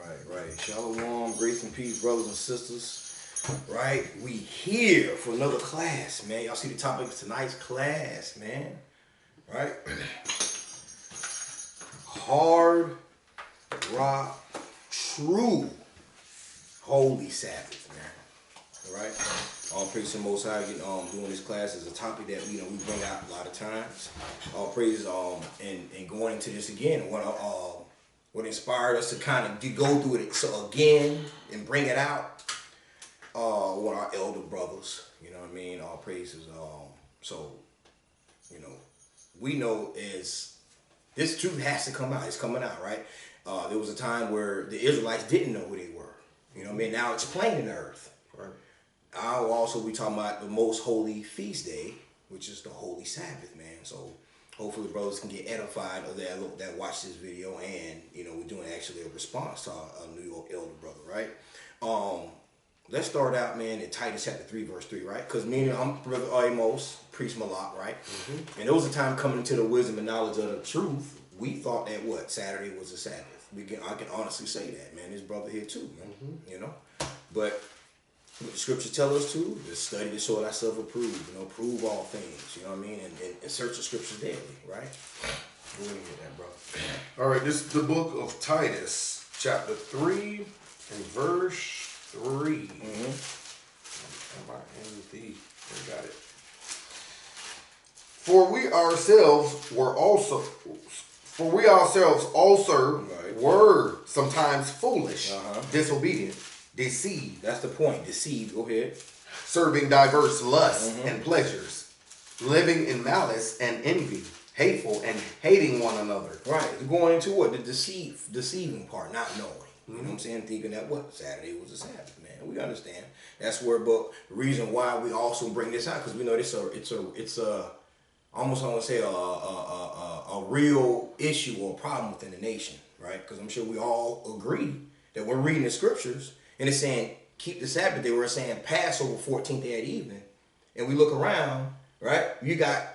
Right. Shalom, grace and peace, brothers and sisters. Right, we here for another class, man. Y'all see the topic of tonight's class, man. Right, hard rock, true holy Sabbath, man. Right, all praise to the Most High. Doing this class is a topic that we bring out a lot of times. All praise and going into this again. What inspired us to kind of go through it so again and bring it out. One of our elder brothers, you know what I mean? All praises. We know is this truth has to come out. It's coming out, right? There was a time where the Israelites didn't know who they were. You know what I mean? Now it's plain in the earth. Right. I'll also be talking about the most holy feast day, which is the holy Sabbath, man. So hopefully brothers can get edified of that watch this video, and we're doing actually a response to our New York elder brother, right? Let's start out, man, in Titus chapter 3, verse 3, right? Because I'm Brother Amos, priest Malak, right? Mm-hmm. And there was a time coming into the wisdom and knowledge of the truth, we thought that Saturday was a Sabbath. I can honestly say that, man. This brother here too, man. Mm-hmm. But what the scriptures tell us to, is study to show thyself approved, prove all things, you know what I mean? And search the scriptures daily, right? Go ahead and get that, bro. All right, this is the book of Titus, chapter 3 and verse 3. Mm-hmm. I got it. For we ourselves also right. were sometimes foolish, disobedient, deceived. That's the point. Deceived. Go ahead. Serving diverse lusts and pleasures, living in malice and envy, hateful and hating one another. Right. Going into what? The deceiving part, not knowing. You know what I'm saying? Thinking that Saturday was a Sabbath, man. We understand. That's where, but the reason why we also bring this out, because we know it's a almost, I want to say a real issue or problem within the nation, right? Because I'm sure we all agree that we're reading the scriptures and it's saying keep the Sabbath. They were saying Passover 14th day at evening, and we look around, right? You got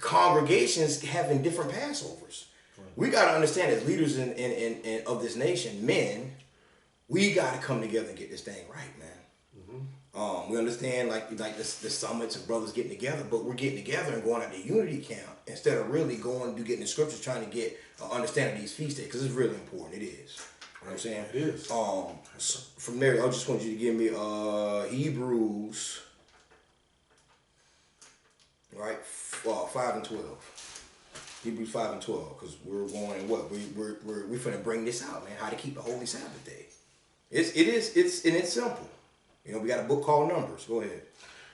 congregations having different Passovers. We got to understand as leaders in of this nation, men, we got to come together and get this thing right, man. Mm-hmm. We understand like the summits of brothers getting together, but we're getting together and going at the unity camp instead of really going to getting the scriptures, trying to get an understanding of these feast days, because it's really important. It is. You know what I'm saying? It is. From there, I just want you to give me Hebrews, right, 5 and 12. Hebrews 5 and 12, because we're going we're finna bring this out, man. How to keep the holy Sabbath day. It's simple. We got a book called Numbers. Go ahead.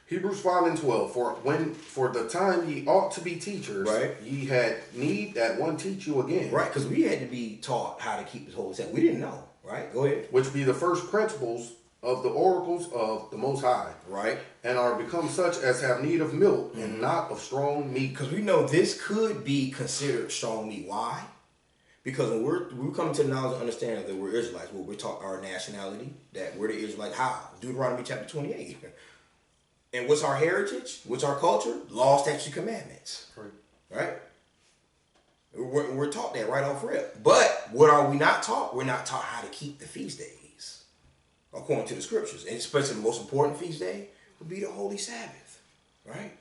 Hebrews 5 and 12. For the time ye ought to be teachers, right? Ye had need that one teach you again, right? Because we had to be taught how to keep the holy Sabbath. We didn't know, right? Go ahead. Which be the first principles of the oracles of the Most High, right? And are become such as have need of milk and not of strong meat. Because we know this could be considered strong meat. Why? Because when we come to the knowledge and understanding that we're Israelites, we're taught our nationality, that we're the Israelites. How? Deuteronomy chapter 28. And what's our heritage? What's our culture? Law, statutes, commandments. Right? We're taught that right off rip. But what are we not taught? We're not taught how to keep the feast days according to the scriptures. And especially the most important feast day would be the holy Sabbath. Right?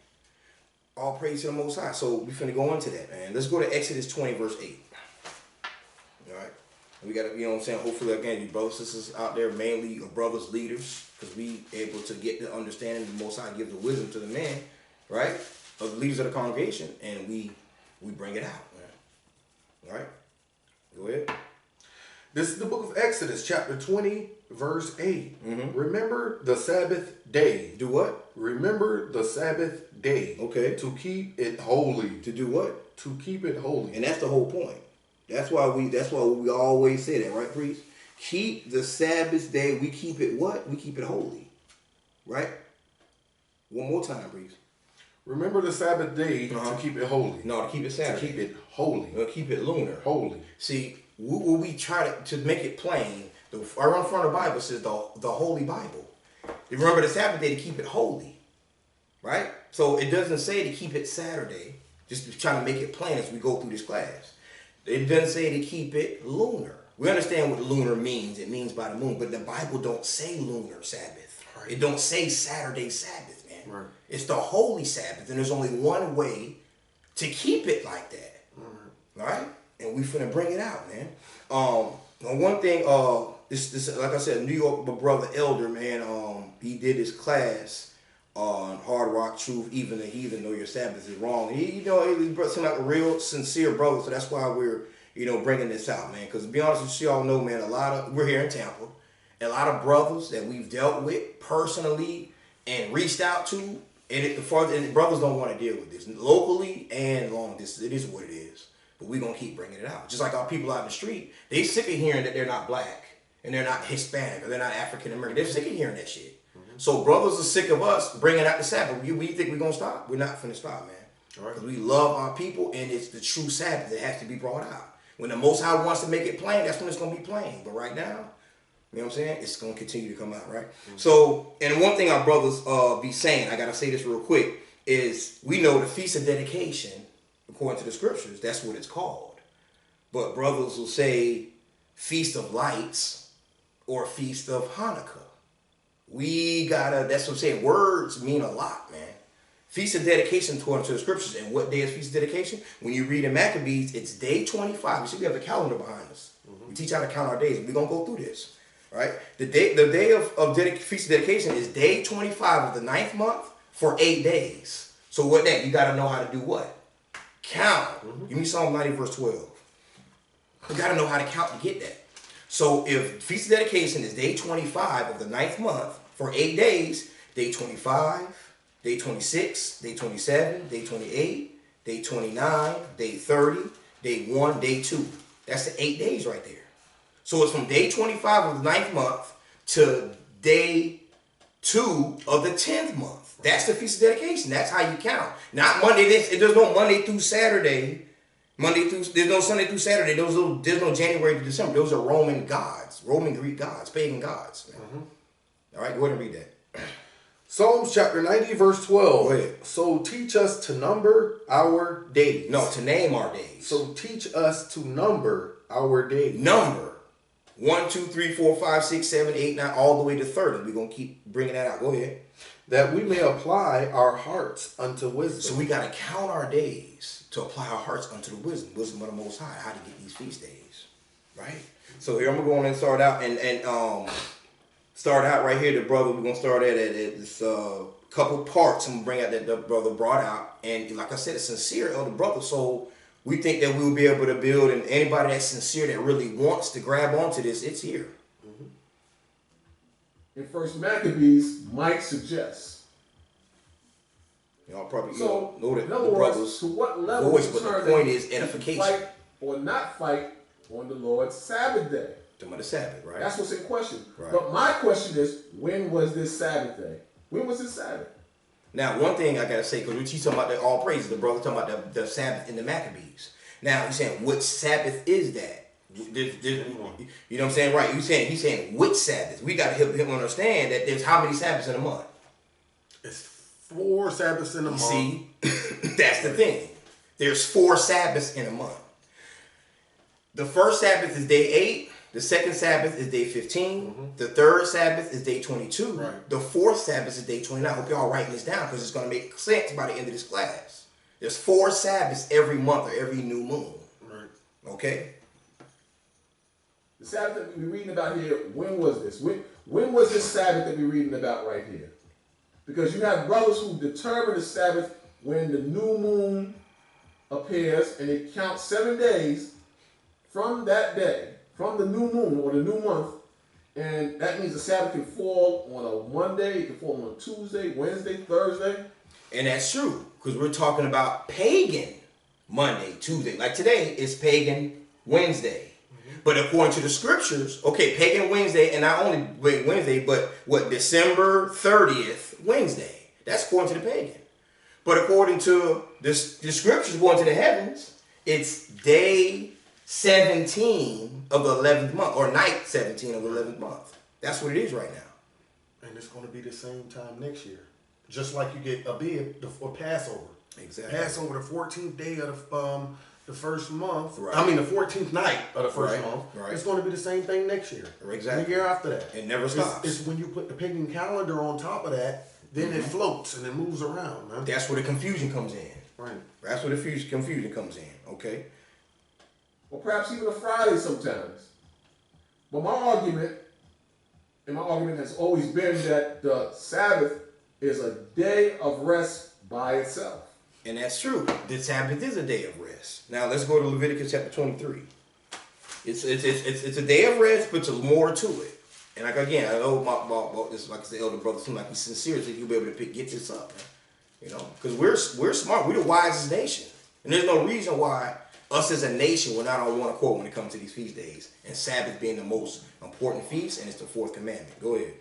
All praise to the Most High. So we're finna go into that, man. Let's go to Exodus 20, verse 8. All right? We got to, you know what I'm saying? Hopefully, again, you brothers and sisters out there, mainly your brothers, leaders, because we able to get the understanding, the Most High give the wisdom to the man, right? Of the leaders of the congregation, and we bring it out, man. All right? Go ahead. This is the book of Exodus, chapter 20, verse 8. Mm-hmm. Remember the Sabbath day. Do what? Remember the Sabbath day. Okay. To keep it holy. To do what? To keep it holy. And that's the whole point. That's why we always say that, right, priest? Keep the Sabbath day. We keep it what? We keep it holy. Right? One more time, priest. Remember the Sabbath day to keep it holy. No, to keep it Saturday. To keep it holy. No, keep it lunar. Holy. See, we try to make it plain. Right in front of the Bible says the Holy Bible. You remember the Sabbath day to keep it holy. Right? So it doesn't say to keep it Saturday. Just trying to make it plain as we go through this class. It doesn't say to keep it lunar. We understand what lunar means. It means by the moon, but the Bible don't say lunar Sabbath. Right. It don't say Saturday Sabbath, man. Right. It's the holy Sabbath, and there's only one way to keep it like that. Right? And we finna bring it out, man. One thing, this like I said, New York, my brother Elder, man, he did his class on Hard Rock Truth, even the heathen know your Sabbath is wrong. And he seemed like a real sincere brother, so that's why we're, bringing this out, man. Because to be honest with you, all know, man, we're here in Tampa, and a lot of brothers that we've dealt with personally and reached out to, and the brothers don't want to deal with this locally and long distance. It is what it is. But we're going to keep bringing it out. Just like our people out in the street, they sick of hearing that they're not black and they're not Hispanic or they're not African American. They're sick of hearing that shit. Mm-hmm. So brothers are sick of us bringing out the Sabbath. We think we're going to stop? We're not finna stop, man. Because we love our people, and it's the true Sabbath that has to be brought out. When the Most High wants to make it plain, that's when it's going to be plain. But right now, you know what I'm saying? It's going to continue to come out, right? Mm-hmm. So, and one thing our brothers be saying, I got to say this real quick, is we know the Feast of Dedication, according to the scriptures, that's what it's called. But brothers will say Feast of Lights or Feast of Hanukkah. That's what I'm saying. Words mean a lot, man. Feast of Dedication according to the scriptures. And what day is Feast of Dedication? When you read in Maccabees, it's day 25. We should have a calendar behind us. Mm-hmm. We teach how to count our days. We're going to go through this, right? The day of Feast of Dedication is day 25 of the 9th month for 8 days. So what that? You got to know how to do what? Count. Mm-hmm. Give me Psalm 90 verse 12. You got to know how to count to get that. So if Feast of Dedication is day 25 of the 9th month for 8 days, day 25, day 26, day 27, day 28, day 29, day 30, day 1, day 2. That's the 8 days right there. So it's from day 25 of the 9th month to day 2 of the 10th month. That's the Feast of Dedication. That's how you count. Not Monday. There's no Monday through Saturday. There's no Sunday through Saturday. There's no January to December. Those are Roman gods, Roman Greek gods, pagan gods. Mm-hmm. All right, go ahead and read that. Psalms chapter 90, verse 12. Go ahead. So teach us to number our days. No, to name our days. So teach us to number our days. Number. 1, 2, 3, 4, 5, 6, 7, 8, 9, all the way to 30. We're going to keep bringing that out. Go ahead. That we may apply our hearts unto wisdom. So we got to count our days to apply our hearts unto the wisdom of the Most High, how to get these feast days, right? So here I'm going to go on and start out and start out right here. The brother, we're going to start at this couple parts I'm going to bring out that the brother brought out. And like I said, a sincere elder brother. So we think that we will be able to build, and anybody that's sincere that really wants to grab onto this, it's here. In First Maccabees, Mike suggests. Y'all probably so, know that in other words, to what level voice, but the point is edification. Fight or not fight on the Lord's Sabbath day. Talking about the Sabbath, right? That's what's in question. Right. But my question is, when was this Sabbath day? When was this Sabbath? Now, one thing I gotta say, because we teach talking about the all praises, the brother talking about the Sabbath in the Maccabees. Now he's saying, what Sabbath is that? You know what I'm saying, right? He's saying which Sabbath. We got to help him understand that there's how many Sabbaths in a month. It's 4 Sabbaths in a month. See, that's the thing. There's 4 Sabbaths in a month. The first Sabbath is day 8. The second Sabbath is day 15. Mm-hmm. The third Sabbath is day 22. Right. The fourth Sabbath is day 29. I hope y'all writing this down because it's going to make sense by the end of this class. There's 4 Sabbaths every month or every new moon. Right. Okay. The Sabbath that we're reading about here, when was this? When was this Sabbath that we're reading about right here? Because you have brothers who determine the Sabbath when the new moon appears, and they count 7 days from that day, from the new moon or the new month, and that means the Sabbath can fall on a Monday, it can fall on a Tuesday, Wednesday, Thursday. And that's true, because we're talking about pagan Monday, Tuesday. Like today is pagan Wednesday. But according to the scriptures, okay, pagan Wednesday, and not only Wednesday, but what, December 30th, Wednesday. That's according to the pagan. But according to the scriptures going to the heavens, it's day 17 of the 11th month, or night 17 of the 11th month. That's what it is right now. And it's going to be the same time next year. Just like you get Abib for Passover. Exactly. Passover, the 14th day of the first month. Right. I mean, the 14th night of the first Right, month. right. It's going to be the same thing next year. Exactly. The year after that. It never stops. It's when you put the pagan calendar on top of that, then it floats and it moves around, man. That's where the confusion comes in. Right. That's where the confusion comes in. Okay. Or perhaps even a Friday sometimes. But my argument has always been that the Sabbath is a day of rest by itself. And that's true. The Sabbath is a day of rest. Now let's go to Leviticus chapter 23. It's a day of rest, but there's more to it. And like again, I know my this, like I said, elder brother seems like he's sincere, so he'll be able to get this up, man. You know, because we're smart. We're the wisest nation, and there's no reason why us as a nation we're not on one accord when it comes to these feast days. And Sabbath being the most important feast, and it's the fourth commandment. Go ahead.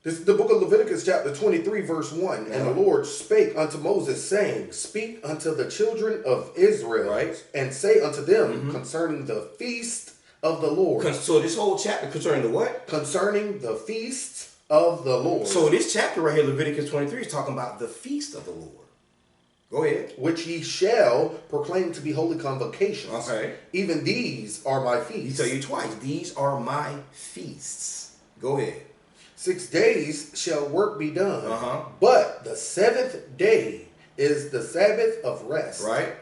This is the book of Leviticus, chapter 23, verse 1. And the Lord spake unto Moses, saying, Speak unto the children of Israel, and say unto them concerning the feast of the Lord. So this whole chapter concerning the what? Concerning the feasts of the Lord. So this chapter right here, Leviticus 23, is talking about the feast of the Lord. Go ahead. Which ye shall proclaim to be holy convocations. Okay. Even these are my feasts. He tell you twice, these are my feasts. Go ahead. 6 days shall work be done, but the 7th day is the Sabbath of rest. Right.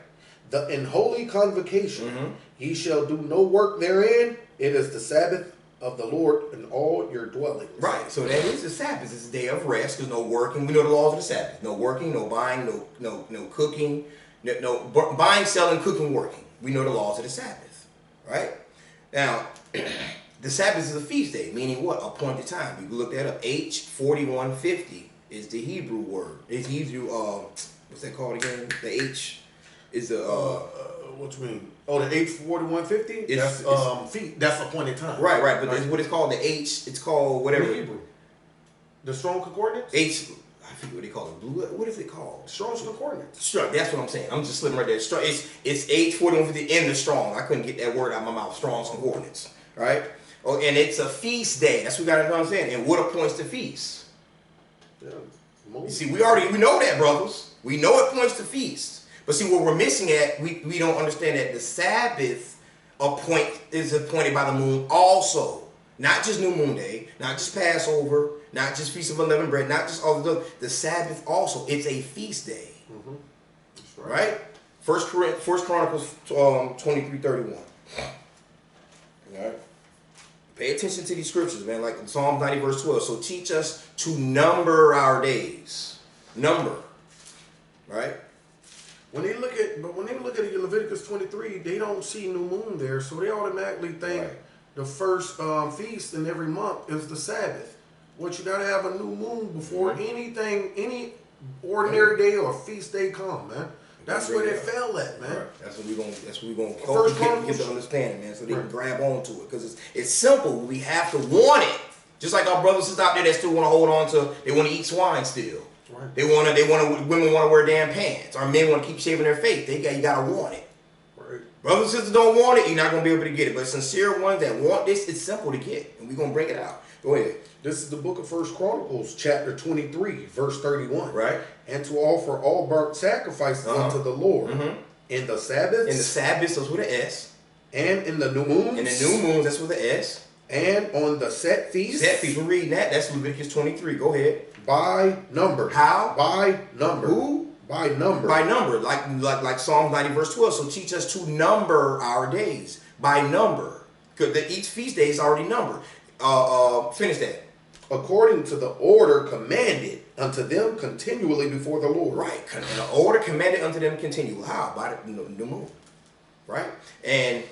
In holy convocation, ye shall do no work therein. It is the Sabbath of the Lord in all your dwellings. Right. So that is the Sabbath. It's a day of rest. There's no working. We know the laws of the Sabbath. No working, no buying, no cooking, no buying, selling, cooking, working. We know the laws of the Sabbath. Right. Now. The Sabbath is a feast day, meaning what? Appointed time. You can look that up. H4150 is the Hebrew word. It's Hebrew, what's that called again? The H is the, what you mean? Oh, the H4150? That's feet. That's appointed time. Right, but it's what it's called, the H, it's called whatever. The Hebrew. The Strong Concordance? I forget what they call it. What is it called? Strong's Concordance. That's what I'm saying. I'm just slipping right there. It's H4150 in the Strong. I couldn't get that word out of my mouth. Strong's Concordance. Right? Oh, and it's a feast day. That's what we got to understand. And what appoints the feast? Yeah. You see, we know that, brothers. We know it points to feast. But see, what we're missing at, we don't understand that the Sabbath is appointed by the moon also. Not just New Moon Day, not just Passover, not just Feast of Unleavened Bread, not just all the other. The Sabbath also. It's a feast day. That's right? First Chronicles 23:31. All right. Pay attention to these scriptures, man. Like Psalm 90 verse 12. So teach us to number our days. Number. Right? When they look at Leviticus 23, they don't see New Moon there, so they automatically think the first feast in every month is the Sabbath. What you gotta have a new moon before any ordinary day or feast day come, man. That's where they fell at, man. Right. That's what we're gonna get to understand, man, so they can grab onto it. Because it's simple. We have to want it. Just like our brothers and sisters out there that still want to hold on to, they want to eat swine still. Right. Women want to wear damn pants. Our men want to keep shaving their face. You gotta want it. Right. Brothers and sisters don't want it, you're not gonna be able to get it. But sincere ones that want this, it's simple to get, and we're gonna bring it out. Go ahead. This is the book of First Chronicles, chapter 23, verse 31. Right. And to offer all burnt sacrifices unto the Lord in the Sabbaths. In the Sabbaths, that's with an S. And in the new moons. In the new moons, that's with an S. And on the set feasts. Set feasts. We're reading that. That's Leviticus 23. Go ahead. By number. How? By number. Who? By number. By number. Like Psalm 90 verse 12. So teach us to number our days. By number. Because each feast day is already numbered. Finish that. According to the order commanded unto them continually before the Lord. Right. The order commanded unto them continually. How? By the new moon. Right? And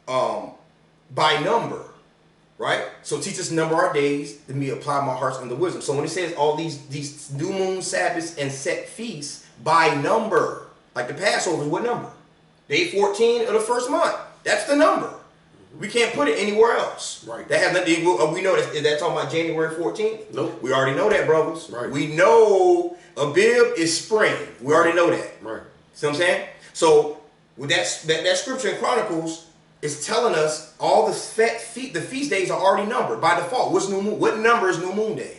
by number. Right? So teach us to number our days, that me apply my hearts unto wisdom. So when it says all these new moon Sabbaths and set feasts by number, like the Passover, what number? Day 14 of the first month. That's the number. We can't put it anywhere else. Right. That has nothing. We know that. Is that talking about January 14th? Nope. We already know that, brothers. Right. We know Abib is spring. We already know that. Right. See what I'm saying? So with that scripture in Chronicles is telling us all the feast days are already numbered by default. What's new moon? What number is New Moon Day?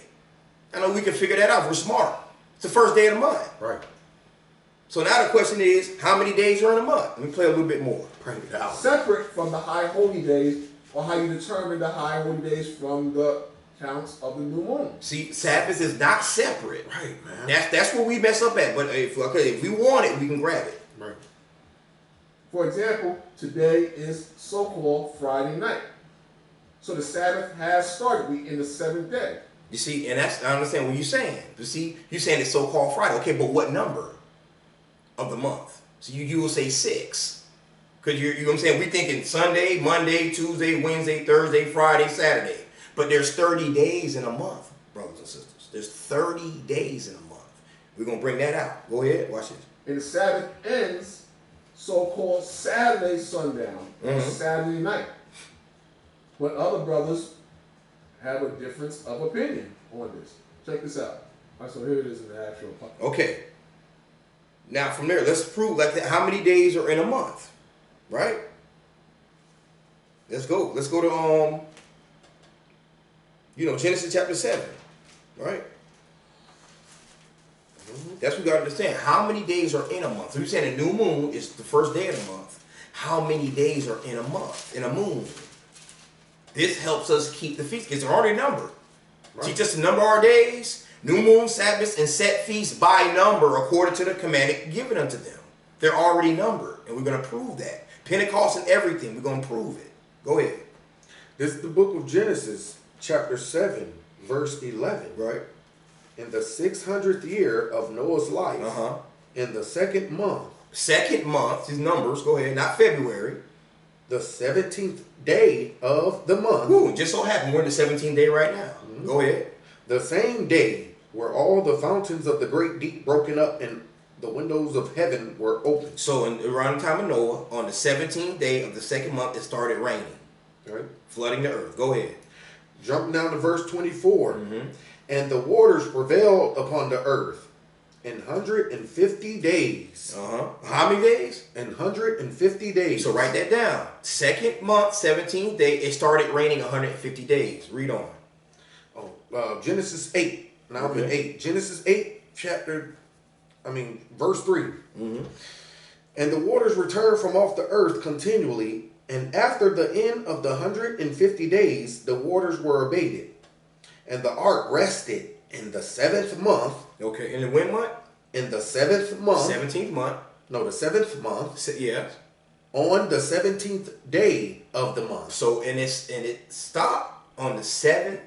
I know we can figure that out. We're smart. It's the first day of the month. Right. So now the question is, how many days are in a month? Let me play a little bit more. Bring it out. Separate from the high holy days, or how you determine the high holy days from the counts of the new moon. See, Sabbath is not separate. Right, man. That's where we mess up at. But if we want it, we can grab it. Right. For example, today is so-called Friday night. So the Sabbath has started. We in the seventh day. You see, and I understand what you're saying. You see, you're saying it's so-called Friday. Okay, but what number of the month? So you will say 6. Because you know what I'm saying? We're thinking Sunday, Monday, Tuesday, Wednesday, Thursday, Friday, Saturday. But there's 30 days in a month, brothers and sisters. There's 30 days in a month. We're going to bring that out. Go ahead, watch this. And the Sabbath ends so-called Saturday sundown, or Saturday night. But other brothers have a difference of opinion on this. Check this out. All right, so here it is in the actual. Okay. Now from there, let's prove like that. How many days are in a month, right? Let's go. Let's go to Genesis chapter 7, right? That's what we gotta understand. How many days are in a month? So you're saying a new moon is the first day of the month. How many days are in a month? In a moon. This helps us keep the feast. It's already numbered. Right. Teach us to number our days, new moon, Sabbaths, and set feasts by number according to the commandment given unto them. They're already numbered, and we're going to prove that. Pentecost and everything, we're going to prove it. Go ahead. This is the book of Genesis, chapter 7, verse 11. Right. In the 600th year of Noah's life, in the second month. Second month, his numbers, go ahead, not February. The 17th day of the month. Ooh, just so happened we're in the 17th day right now. Go ahead. The same day were all the fountains of the great deep broken up and the windows of heaven were opened. So around the time of Noah, on the 17th day of the second month, it started raining. Right. Flooding the earth. Go ahead. Jump down to verse 24. And the waters prevailed upon the earth in 150 days. How many days? In 150 days. So write that down. Second month, 17th day, it started raining 150 days. Read on. Genesis 8. Now I'm in 8. Genesis 8, verse 3. And the waters returned from off the earth continually, and after the end of the 150 days, the waters were abated. And the ark rested in the 7th month. Okay, in the when month? In the 7th month. 17th month. No, the 7th month. Yes. On the 17th day of the month. So, and it stopped on the 7th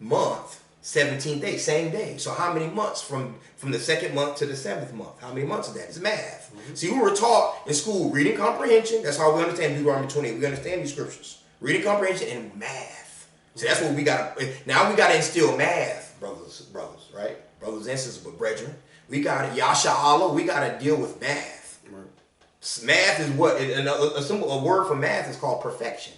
month, 17th day, same day. So how many months from the second month to the 7th month? How many months is that? It's math. See, we were taught in school reading comprehension. That's how we understand Deuteronomy 28. We understand these scriptures. Reading comprehension and math. So that's what we got to, now we got to instill math, brothers, right? Brothers and sisters, but brethren. We got to, Yasha Allah, we got to deal with math. Right. Math is what, a word for math is called perfection.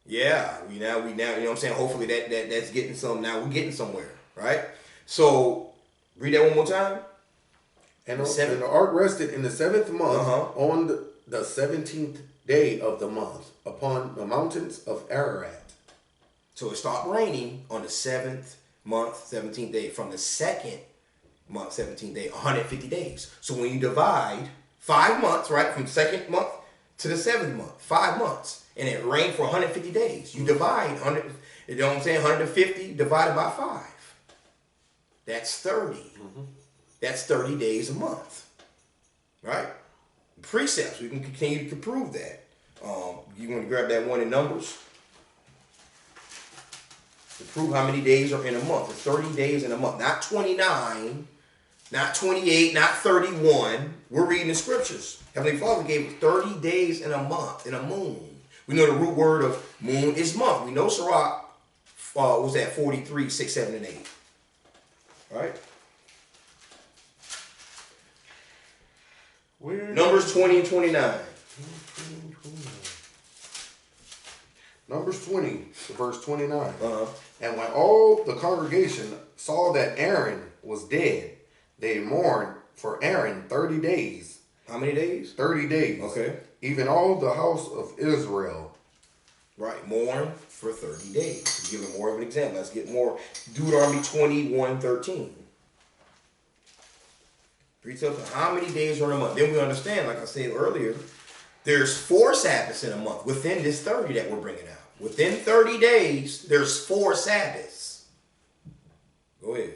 Yeah, we now, you know what I'm saying? Hopefully that's getting some, now we're getting somewhere, right? So, read that one more time. And the ark rested in the 7th month on the 17th day of the month upon the mountains of Ararat. So it stopped raining on the 7th month, 17th day. From the second month, 17th day, 150 days. So when you divide 5 months, right, from second month to the 7th month, 5 months, and it rained for 150 days. You divide 100, you know what I'm saying, 150 divided by 5. That's 30. That's 30 days a month, right? Precepts, we can continue to prove that. You want to grab that one in Numbers? To prove how many days are in a month. It's 30 days in a month. Not 29, not 28, not 31. We're reading the scriptures. Heavenly Father gave us 30 days in a month, in a moon. We know the root word of moon is month. We know Sirach, was that 43, 6, 7, and 8. Right? Numbers 20 and 29. Numbers 20, verse 29. And when all the congregation saw that Aaron was dead, they mourned for Aaron 30 days. How many days? 30 days. Okay. Even all the house of Israel. Right. Mourn for 30 days. To give it more of an example. Let's get more. Deuteronomy 21:13. How many days are in a month? Then we understand, like I said earlier, there's 4 Sabbaths in a month within this 30 that we're bringing out. Within 30 days, there's 4 Sabbaths. Go ahead.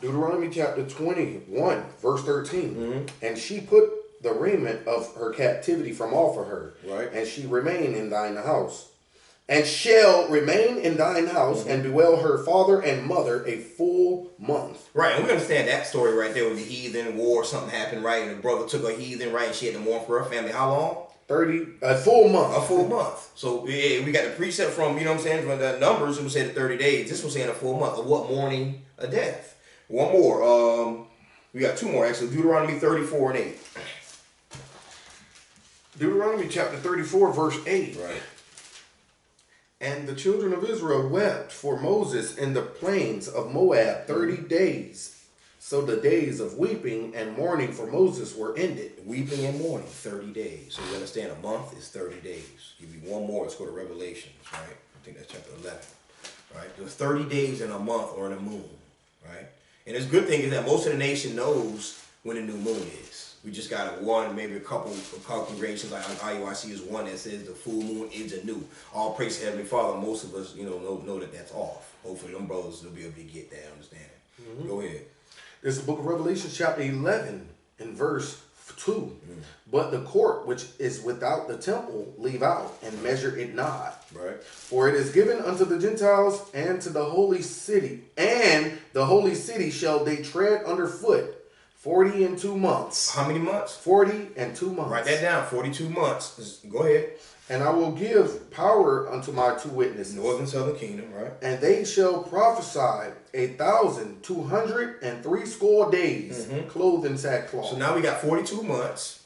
Deuteronomy chapter 21, verse 13. And she put the raiment of her captivity from off of her. Right. And she remained in thine house. And shall remain in thine house and bewail her father and mother a full month. Right, and we understand that story right there with the heathen war. Something happened, right? And the brother took a heathen, right? And she had to mourn for her family. How long? A full month. A full month. So yeah, we got the precept from, you know what I'm saying, from the Numbers, it was saying 30 days. This was saying a full month. Of what? Mourning a death. One more. We got 2 more actually. Deuteronomy 34 and 8. Deuteronomy chapter 34, verse 8. Right. And the children of Israel wept for Moses in the plains of Moab 30 days. So the days of weeping and mourning for Moses were ended. Weeping and mourning, 30 days. So you understand a month is 30 days. Give you one more, let's go to Revelations, right? I think that's chapter 11, right? There's 30 days in a month or in a moon, right? And the good thing is that most of the nation knows when a new moon is. We just got maybe a couple of congregations like IUIC is one that says the full moon is a new. All praise to Heavenly Father. Most of us, know that that's off. Hopefully, them brothers will be able to get that understanding. Go ahead. This is the book of Revelation, chapter 11, and verse 2. But the court which is without the temple leave out, and measure it not. Right. For it is given unto the Gentiles and to the holy city, and the holy city shall they tread underfoot 40 and 2 months. How many months? 40 and 2 months. Write that down. 42 months. Go ahead. And I will give power unto my 2 witnesses. Northern Southern Kingdom, right? And they shall prophesy 1,203 days, clothed in sackcloth. So now we got 42 months,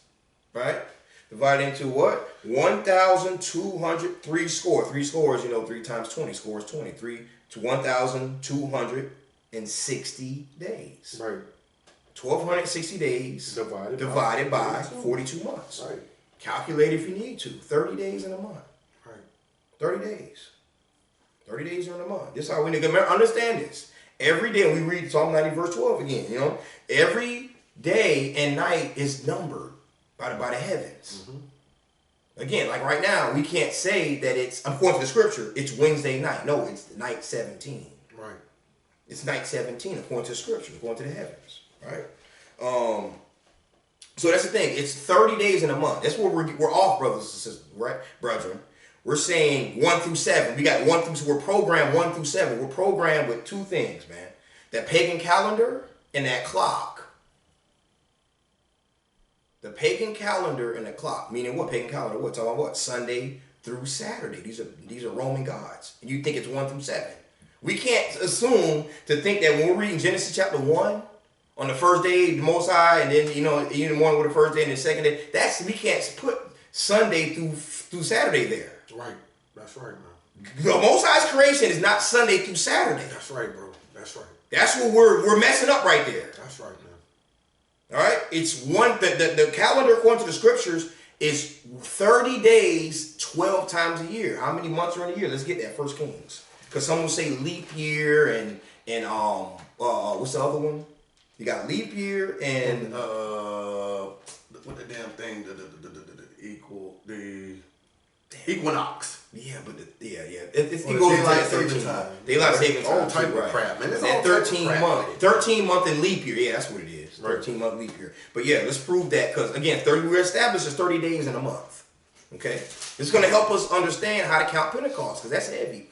right? Divided into what? 1,203 score. 3 scores, 3 times 20 scores 20. 3 to 1,260 days. Right. 1,260 days divided by 42 months. Right. Calculate if you need to. 30 days in a month. Right. 30 days. 30 days are in a month. This is how we need to understand this. Every day, we read Psalm 90 verse 12 again, every day and night is numbered by the heavens. Again, like right now, we can't say that it's, according to the scripture, it's Wednesday night. No, it's night 17. Right. It's night 17 according to the scripture, according to the heavens. Right? So that's the thing. It's 30 days in a month. That's where we're off, brothers and sisters, right? Brethren. We're saying 1 through 7. We got 1 through, so we're programmed 1 through 7. We're programmed with 2 things, man. That pagan calendar and that clock. The pagan calendar and the clock. Meaning what? Pagan calendar, what? Talking about what? Sunday through Saturday. These are Roman gods. And you think it's 1 through 7. We can't assume to think that when we're reading Genesis chapter 1, on the first day, the Most High, and then, the morning with the first day and the second day, we can't put Sunday through Saturday there. Right. That's right, man. The Most High's creation is not Sunday through Saturday. That's right, bro. That's right. That's what we're messing up right there. That's right, man. All right? It's the calendar according to the scriptures is 30 days, 12 times a year. How many months are in a year? Let's get that. 1 Kings. Because some will say leap year and what's the other one? You got leap year and what the damn thing? The equinox. Yeah, but it's equal to daylight 13 time. Daylight saving time. All type of crap, man. It's that all 13 month and leap year. Yeah, that's what it is. 13-month leap year. But yeah, let's prove that because again, we're established as 30 days in a month. Okay, this is going to help us understand how to count Pentecost because that's heavy.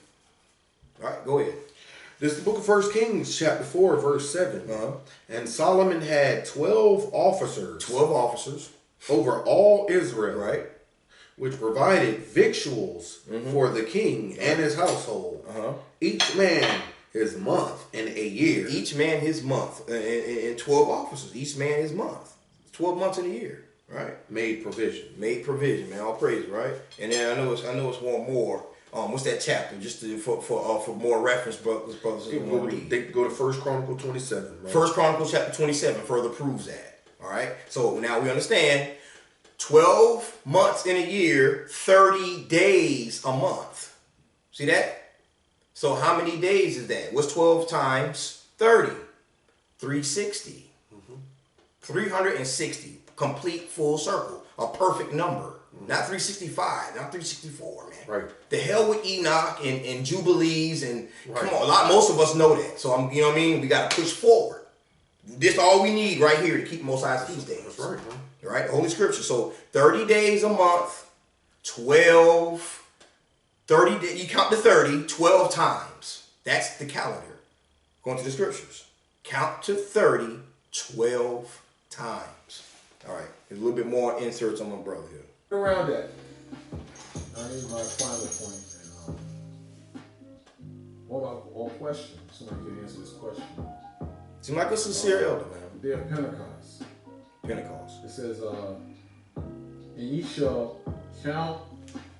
All right, go ahead. This is the book of 1 Kings, chapter 4, verse 7. And Solomon had 12 officers. 12 officers. Over all Israel. Right. Which provided victuals for the king and his household. Each man his month in a year. Each man his month. And 12 officers. Each man his month. 12 months in a year. Right. Made provision. Made provision, man. All praise, right? And then I know it's one more. What's that chapter? Just for more reference, brothers. They go to 1 Chronicle 27. Right? 1 Chronicle chapter 27 further proves that. All right. So now we understand 12 months in a year, 30 days a month. See that? So how many days is that? What's 12 times 30? 360. 360, complete full circle, a perfect number. Not 365, not 364, man. Right. The hell with Enoch and Jubilees and come on, most of us know that. So you know what I mean? We gotta push forward. This all we need right here to keep Most High's feast days. That's right, man. Right? The Holy Scripture. So 30 days a month, 12, 30 days, you count to 30, 12 times. That's the calendar. Going to the scriptures. Count to 30, 12 times. All right. There's a little bit more inserts on my brother here. Around that. I need my final point. All questions. Somebody can answer this question. Seems like a sincere elder, man. The day of Pentecost. Pentecost. It says, and ye shall count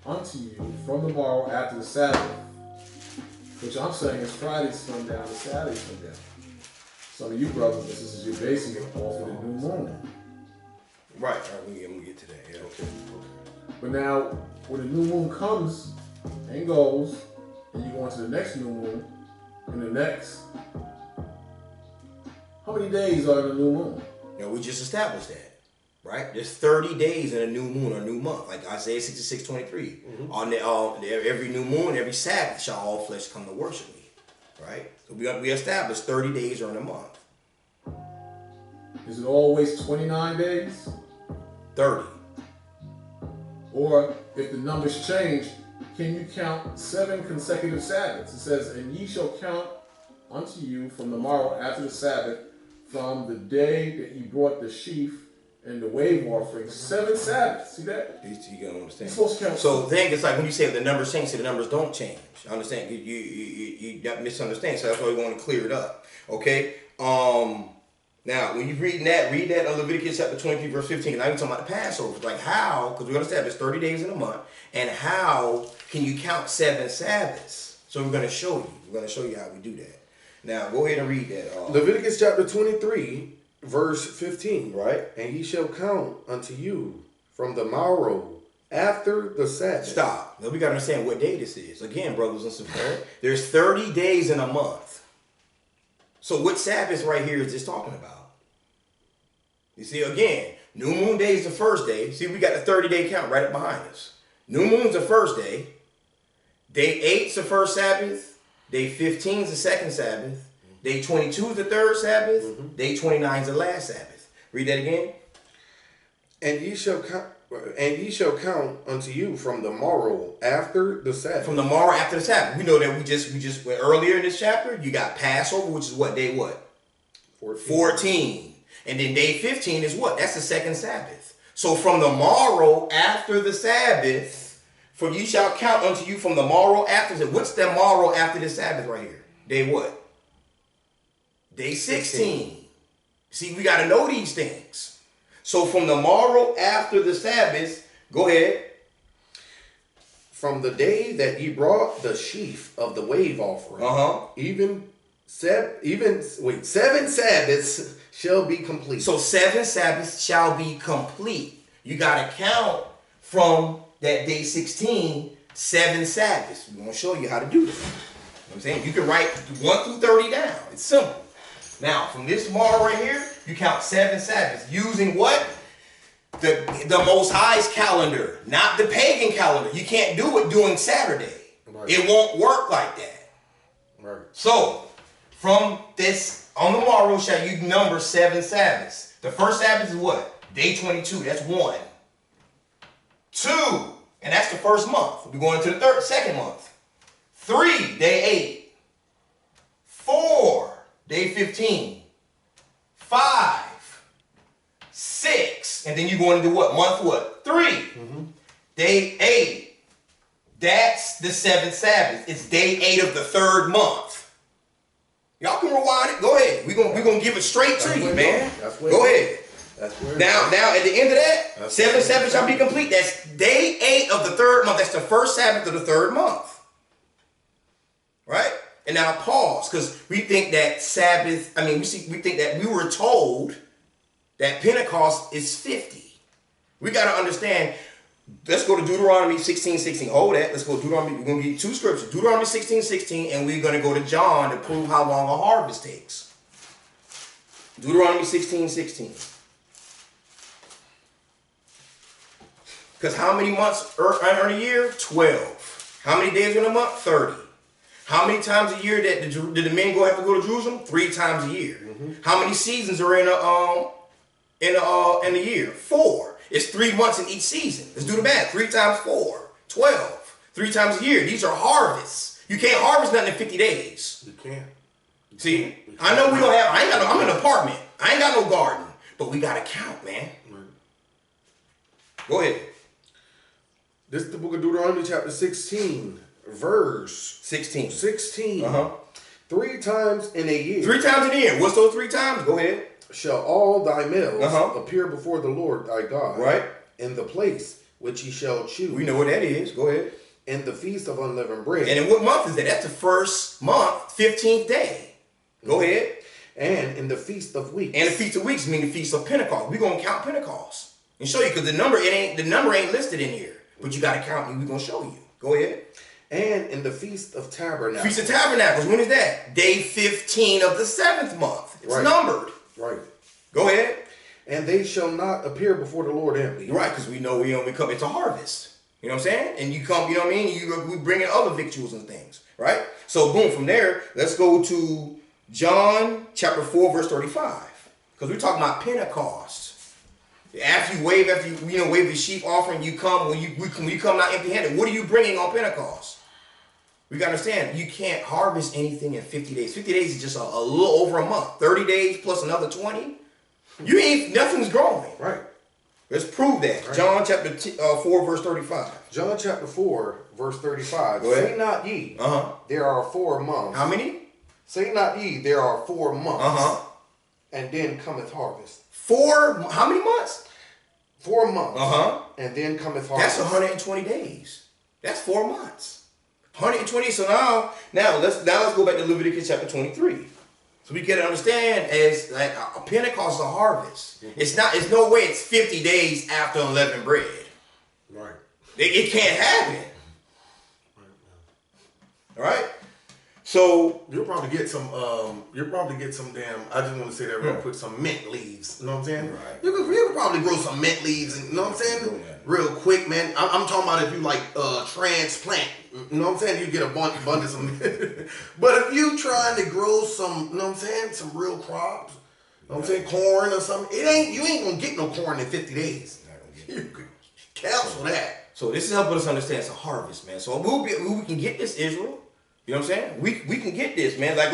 unto you from the morrow after the Sabbath, which I'm saying is Friday sundown to Saturday sundown. Some of you brothers and sisters, you're basing it off of the new moon. Right. All right, we're going to get to that. Yeah, okay. But now, when the new moon comes and goes, and you go into the next new moon, and the next, how many days are in the new moon? Now, we just established that. Right? There's 30 days in a new moon or new month. Like Isaiah 66:23. On every new moon, every Sabbath shall all flesh come to worship me. Right? So we established 30 days are in a month. Is it always 29 days? 30. Or if the numbers change, can you count 7 consecutive Sabbaths? It says, and ye shall count unto you from the morrow after the Sabbath, from the day that ye brought the sheaf and the wave offering, 7 Sabbaths. See that? You gotta understand. You're supposed to count. So the thing is like when you say the numbers change, the numbers don't change. I understand. You misunderstand. So that's why we want to clear it up. Okay. Now when you read that in Leviticus chapter 23 verse 15. Now you're talking about the Passover. Like how? Because we understand there's 30 days in a month, and how can you count 7 Sabbaths? So we're gonna show you. We're gonna show you how we do that. Now go ahead and read that. Leviticus chapter 23. Verse 15, Right. And ye shall count unto you from the morrow after the Sabbath. Stop. Now we gotta understand what day this is. Again, brothers and sisters, there's 30 days in a month. So what Sabbath right here is this talking about? You see, again, new moon day is the first day. See, we got the 30-day count right up behind us. New moon's the first day. Day 8's the first Sabbath. Day 15's the second Sabbath. Day 22 is the third Sabbath. Day 29 is the last Sabbath. Read that again. And ye shall count unto you from the morrow after the Sabbath. From the morrow after the Sabbath. We know that we just went earlier in this chapter. You got Passover, which is what day what? 14. And then day 15 is what? That's the second Sabbath. So from the morrow after the Sabbath, for ye shall count unto you from the morrow after. What's the morrow after the Sabbath right here? Day what? Day 16. See, we got to know these things. So from the morrow after the Sabbath, go ahead. From the day that ye brought the sheaf of the wave offering, seven Sabbaths shall be complete. So 7 Sabbaths shall be complete. You got to count from that day 16, 7 Sabbaths. We're going to show you how to do this. You know what I'm saying? You can write 1 through 30 down. It's simple. Now, from this tomorrow right here, you count 7 Sabbaths using what? The Most High's calendar, not the pagan calendar. You can't do it during Saturday. Right. It won't work like that. Right. So, from this, on the morrow shall you number 7 Sabbaths. The first Sabbath is what? Day 22. That's 1. 2, and that's the first month. We're going into the second month. 3, day 8. 4. Day 15, 5, 6, and then you're going into what? Month what? 3. Day 8. That's the 7th Sabbath. It's day 8 of the 3rd month. Y'all can rewind it. Go ahead. We're gonna give it straight to you, man. Go ahead. Now at the end of that, 7 Sabbaths shall be complete. That's day 8 of the 3rd month. That's the first Sabbath of the 3rd month. Right? And now pause, because we think that Sabbath, we think that we were told that Pentecost is 50. We got to understand, let's go to Deuteronomy 16:16. Hold that. Let's go to Deuteronomy. We're going to give you 2 scriptures. Deuteronomy 16:16, and we're going to go to John to prove how long a harvest takes. Deuteronomy 16:16. Because how many months are in a year? 12. How many days in a month? 30. How many times a year did the men have to go to Jerusalem? 3 times a year. How many seasons are in a year? 4. It's 3 months in each season. Let's do the math. 3 times 4, 12. 3 times a year. These are harvests. You can't harvest nothing in 50 days. You can't. See, I know we don't have. I'm in an apartment. I ain't got no garden, but we gotta count, man. Go ahead. This is the book of Deuteronomy, chapter 16, verse 16. 16. 3 times in a year. 3 times in a year. What's those 3 times? Go ahead. Shall all thy males appear before the Lord thy God. Right. In the place which he shall choose. We know what that is. Go ahead. In the feast of unleavened bread. And in what month is that? That's the first month, 15th day. Go ahead. And in the feast of weeks. And the feast of weeks mean the feast of Pentecost. We're gonna count Pentecost and show you, because the number ain't listed in here. But you gotta count and we're gonna show you. Go ahead. And in the feast of tabernacles. Feast of Tabernacles. When is that? Day 15 of the 7th month. It's numbered. Right. Go ahead. And they shall not appear before the Lord empty. Right, because we know we come. It's a harvest. You know what I'm saying? And you come. You know what I mean? We bring in other victuals and things. Right. So boom. From there, let's go to John chapter 4 verse 35. Because we're talking about Pentecost. After you wave the sheep offering, you come when you come not empty-handed. What are you bringing on Pentecost? We gotta understand, you can't harvest anything in 50 days. 50 days is just a little over a month. 30 days plus another 20. Nothing's growing. Right. Let's prove that. Right. John chapter 4 verse 35. John chapter 4 verse 35. Go ahead. Say not ye, there are 4 months. How many? Say not ye, there are 4 months. And then cometh harvest. 4, how many months? 4 months. And then cometh harvest. That's 120 days. That's 4 months. 120. So now let's go back to Leviticus chapter 23. So we can understand as like a Pentecost is a harvest. It's no way it's 50 days after unleavened bread. Right. It can't happen. All right. So you'll probably get some damn, I just want to say that real quick, some mint leaves. You know what I'm saying? Right. You could probably grow some mint leaves, and you know what I'm saying? Real quick, man. I'm talking about if you like transplant. You know what I'm saying? You get a abundance of but if you trying to grow some, you know what I'm saying, some real crops, you know what I'm saying, corn or something, you ain't gonna get no corn in 50 days. You can cancel that. So this is helping us understand it's a harvest, man. So we can get this, Israel. You know what I'm saying? We can get this, man. Like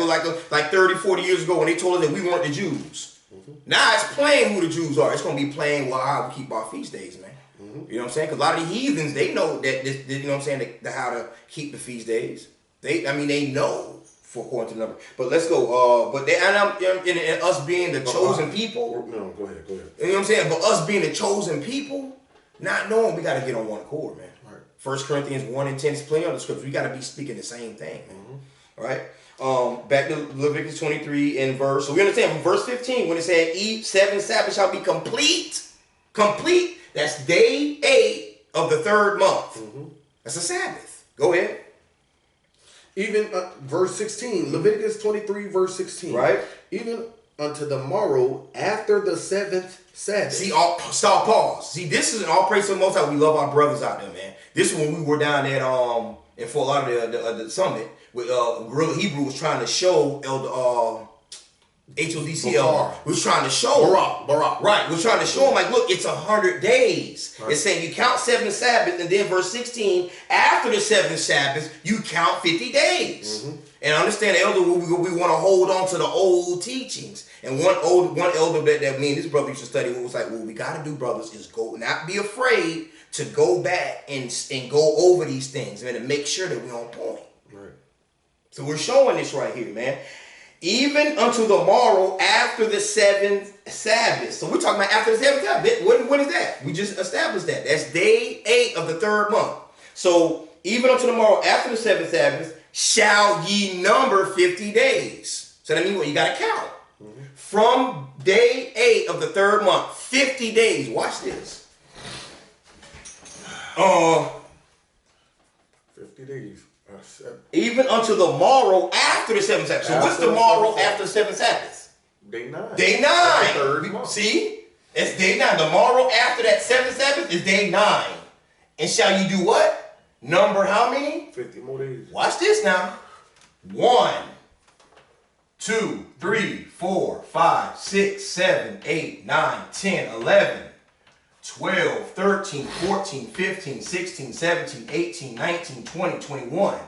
30, 40 years ago when they told us that we weren't the Jews. Now it's plain who the Jews are. It's going to be plain how we keep our feast days, man. You know what I'm saying? Because a lot of the heathens, they know that this, you know what I'm saying, how to keep the feast days. They know according to the number. But let's go. And us being the chosen people. No, go ahead. You know what I'm saying? But us being the chosen people, not knowing we got to get on one accord, man. 1 Corinthians 1 and 10 is plenty of the scriptures. We got to be speaking the same thing. All right? Back to Leviticus 23 and verse. So we understand from verse 15 when it said, 7 Sabbaths shall be complete. Complete. That's day 8 of the 3rd month. That's a Sabbath. Go ahead. Even verse 16. Leviticus 23 verse 16. Right. Even unto the morrow after the 7th Sabbath. See, stop, pause. See, this is all praise to the Most High. We love our brothers out there, man. This is when we were down at in Fort Lauderdale, the summit with Gorilla Hebrew was trying to show Elder HODCL was trying to show Barak. Right, was trying to show him like, look, it's 100 days. Right. It's saying you count 7 Sabbaths, and then verse 16, after the 7th Sabbath, you count 50 days. And understand, Elder, we want to hold on to the old teachings. And one elder that me and this brother used to study was like, what we got to do, brothers, is not be afraid to go back and go over these things, man, and make sure that we're on point. Right. So we're showing this right here, man. Even unto the morrow after the 7th Sabbath. So we're talking about after the 7th Sabbath. What is that? We just established that. That's day 8 of the 3rd month. So even unto the morrow after the 7th Sabbath shall ye number 50 days. So that means what? You got to count. From day 8 of the 3rd month, 50 days. Watch this. 50 days. Even unto the morrow after the 7th Sabbath. So what's the morrow after the 7th Sabbath? Day 9. Day 9. See? It's day 9. The morrow after that 7th Sabbath is day 9. And shall you do what? Number how many? 50 more days. Watch this now. 1, 2, 3, 4, 5, 6, 7, 8, 9, 10, 11, 12, 13, 14, 15, 16, 17, 18, 19, 20, 21,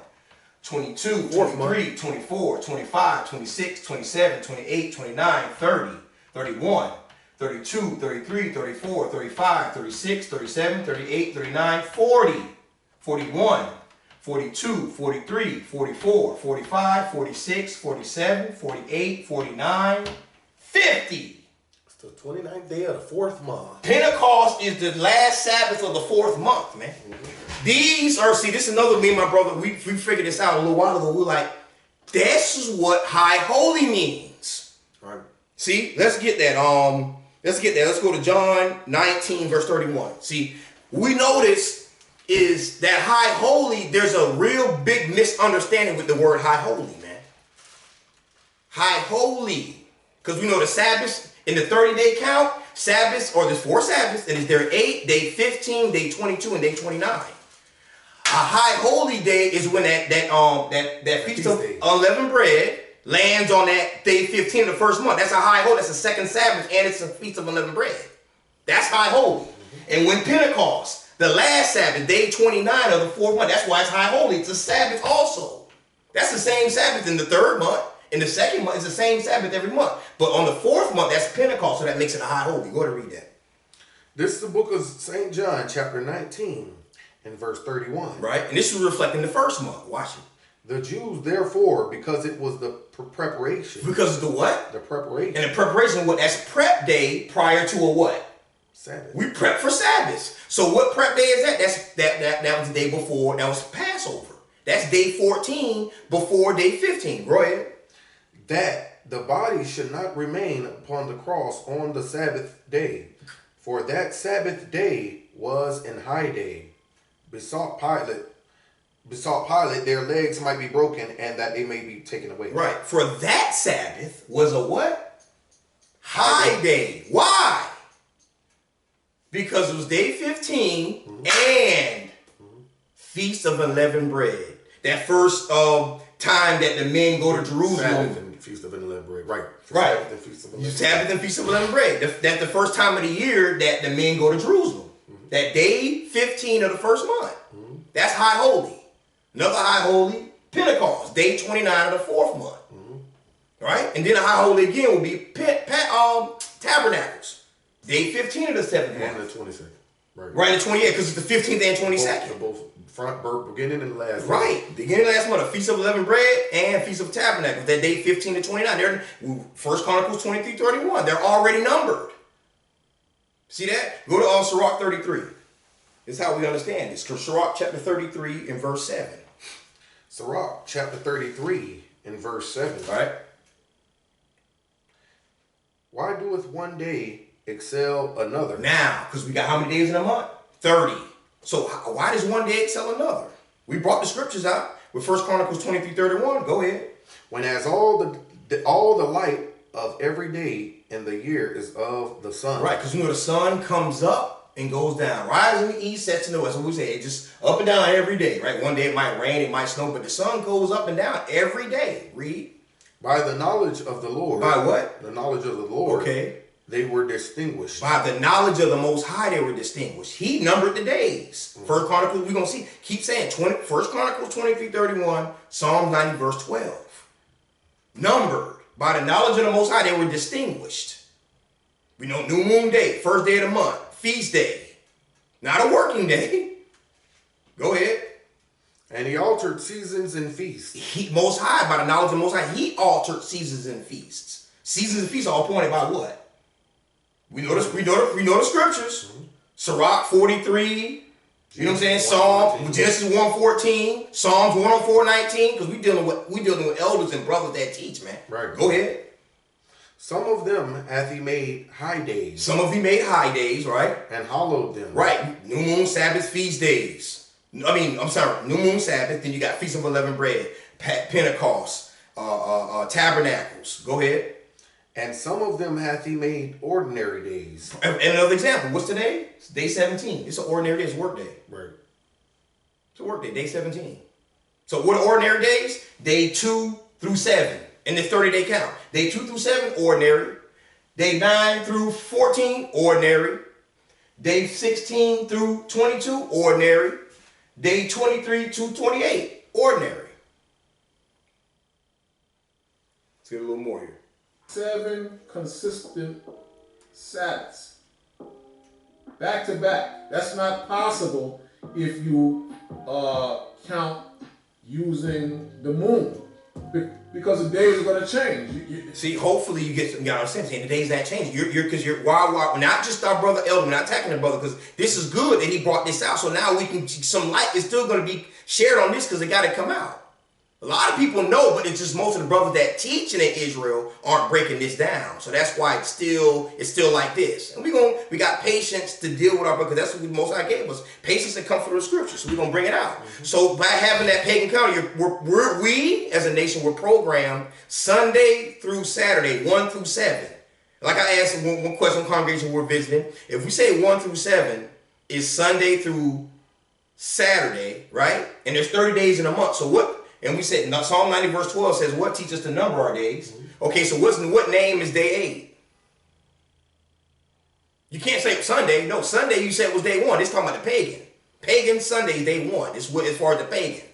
22, 23, 24, 25, 26, 27, 28, 29, 30, 31, 32, 33, 34, 35, 36, 37, 38, 39, 40, 41, 42, 43, 44, 45, 46, 47, 48, 49, 50. It's the 29th day of the 4th month. Pentecost is the last Sabbath of the 4th month, man. These are, see, this is another, me and my brother, we figured this out a little while ago. We're like, this is what high holy means. Right. See, let's get that. Let's go to John 19, verse 31. See, we notice is that high holy, there's a real big misunderstanding with the word high holy, man. High holy. Because we know the Sabbath in the 30-day count, Sabbaths, or there's 4 Sabbaths, and there 8, day 15, day 22, and day 29. A high holy day is when that feast of unleavened bread lands on that day 15 of the first month. That's a high holy. That's the second Sabbath, and it's a feast of unleavened bread. That's high holy. And when Pentecost, the last Sabbath, day 29 of the 4th month, that's why it's high holy. It's a Sabbath also. That's the same Sabbath in the 3rd month. In the 2nd month, it's the same Sabbath every month. But on the 4th month, that's Pentecost, so that makes it a high holy. Go ahead and read that. This is the book of St. John, chapter 19, and verse 31. Right? And this is reflecting the 1st month. Watch it. The Jews, therefore, because it was the preparation. Because of the what? The preparation. And the preparation, what? That's prep day prior to a what? Sabbath. We prep for Sabbath. So what prep day is that? That was the day before. That was Passover. That's day 14 before day 15. Go ahead. That the body should not remain upon the cross on the Sabbath day, for that Sabbath day was an high day. Besought Pilate their legs might be broken and that they may be taken away. Right. For that Sabbath was a what? High day. Why? Because it was day 15 and Feast of Unleavened Bread. That first time that the men go to Jerusalem. Sabbath and Feast of Unleavened Bread. Right. Right. Sabbath and Feast of Unleavened Bread. Sabbath and Feast of Unleavened Bread. That's the first time of the year that the men go to Jerusalem. That day 15 of the 1st month. That's high holy. Another high holy, Pentecost, day 29 of the 4th month. Right? And then a high holy again will be Tabernacles, day 15 of the 7th month. And the 22nd. Right, the 28th, because it's the 15th and 22nd. Both front, beginning and last. Right, beginning of last month, a Feast of Unleavened Bread and Feast of Tabernacles, that day 15 to 29. They're 1 Chronicles 23:31. They're already numbered. See that? Go to Sirach 33. This is how we understand this. Sirach chapter 33 and verse 7. Sirach chapter 33 and verse 7. All right. Why doeth one day excel another? Now, because we got how many days in a month? 30. So why does one day excel another? We brought the scriptures out with 1 Chronicles 23:31. Go ahead. When as all the light of every day in the year is of the sun. Right, because you know the sun comes up and goes down. Rises in the east, sets in the west. So we say it just up and down every day, right? One day it might rain, it might snow, but the sun goes up and down every day. Read. By the knowledge of the Lord. By what? The knowledge of the Lord. Okay. They were distinguished. By the knowledge of the Most High, they were distinguished. He numbered the days. First Chronicles, we're going to see. Keep saying 1 Chronicles 23:31, Psalm 90, verse 12. Numbered. By the knowledge of the Most High, they were distinguished. We know new moon day, first day of the month, feast day. Not a working day. Go ahead. And he altered seasons and feasts. Most High, by the knowledge of the Most High, he altered seasons and feasts. Seasons and feasts are all appointed by what? We know this. We know the scriptures. Sirach 43. You know what I'm saying? Psalm Genesis 1:14, Psalms 104:19. Because we dealing with elders and brothers that teach, man. Right. Go ahead. Some of them hath he made high days. Some of you made high days, right? And hallowed them. Right. New moon, Sabbath, feast days. New moon, Sabbath. Then you got Feast of Unleavened Bread, Pentecost, Tabernacles. Go ahead. And some of them hath he made ordinary days. And another example, what's today? It's day 17. It's an ordinary day, it's a work day. Right. It's a work day, day 17. So what are ordinary days? Day 2 through 7 in this 30-day count. Day 2 through 7, ordinary. Day 9 through 14, ordinary. Day 16 through 22, ordinary. Day 23 to 28, ordinary. Let's get a little more here. 7 consistent Sabbaths. Back to back. That's not possible if you count using the moon. Because the days are going to change. See, hopefully you get some, you understand, saying the days that change. Because you're why, not just our brother Elder, we're not attacking the brother, because this is good that he brought this out. So now we can, some light is still going to be shared on this because it got to come out. A lot of people know, but it's just most of the brothers that teaching in Israel aren't breaking this down. So that's why it's still like this. And we got patience to deal with our brother, because that's what the Most High gave us. Patience and comfort of the scriptures. So we're gonna bring it out. So by having that pagan calendar, we as a nation, we're programmed Sunday through Saturday, 1 through 7. Like I asked one question on congregation we're visiting. If we say 1 through 7 is Sunday through Saturday, right? And there's 30 days in a month. So what? And we said, Psalm 90 verse 12 says, what teach us to number our days? Okay, so what name is day 8? You can't say Sunday. No, Sunday you said was day 1. It's talking about the pagan. Pagan Sunday is day 1. It's as far as the pagan.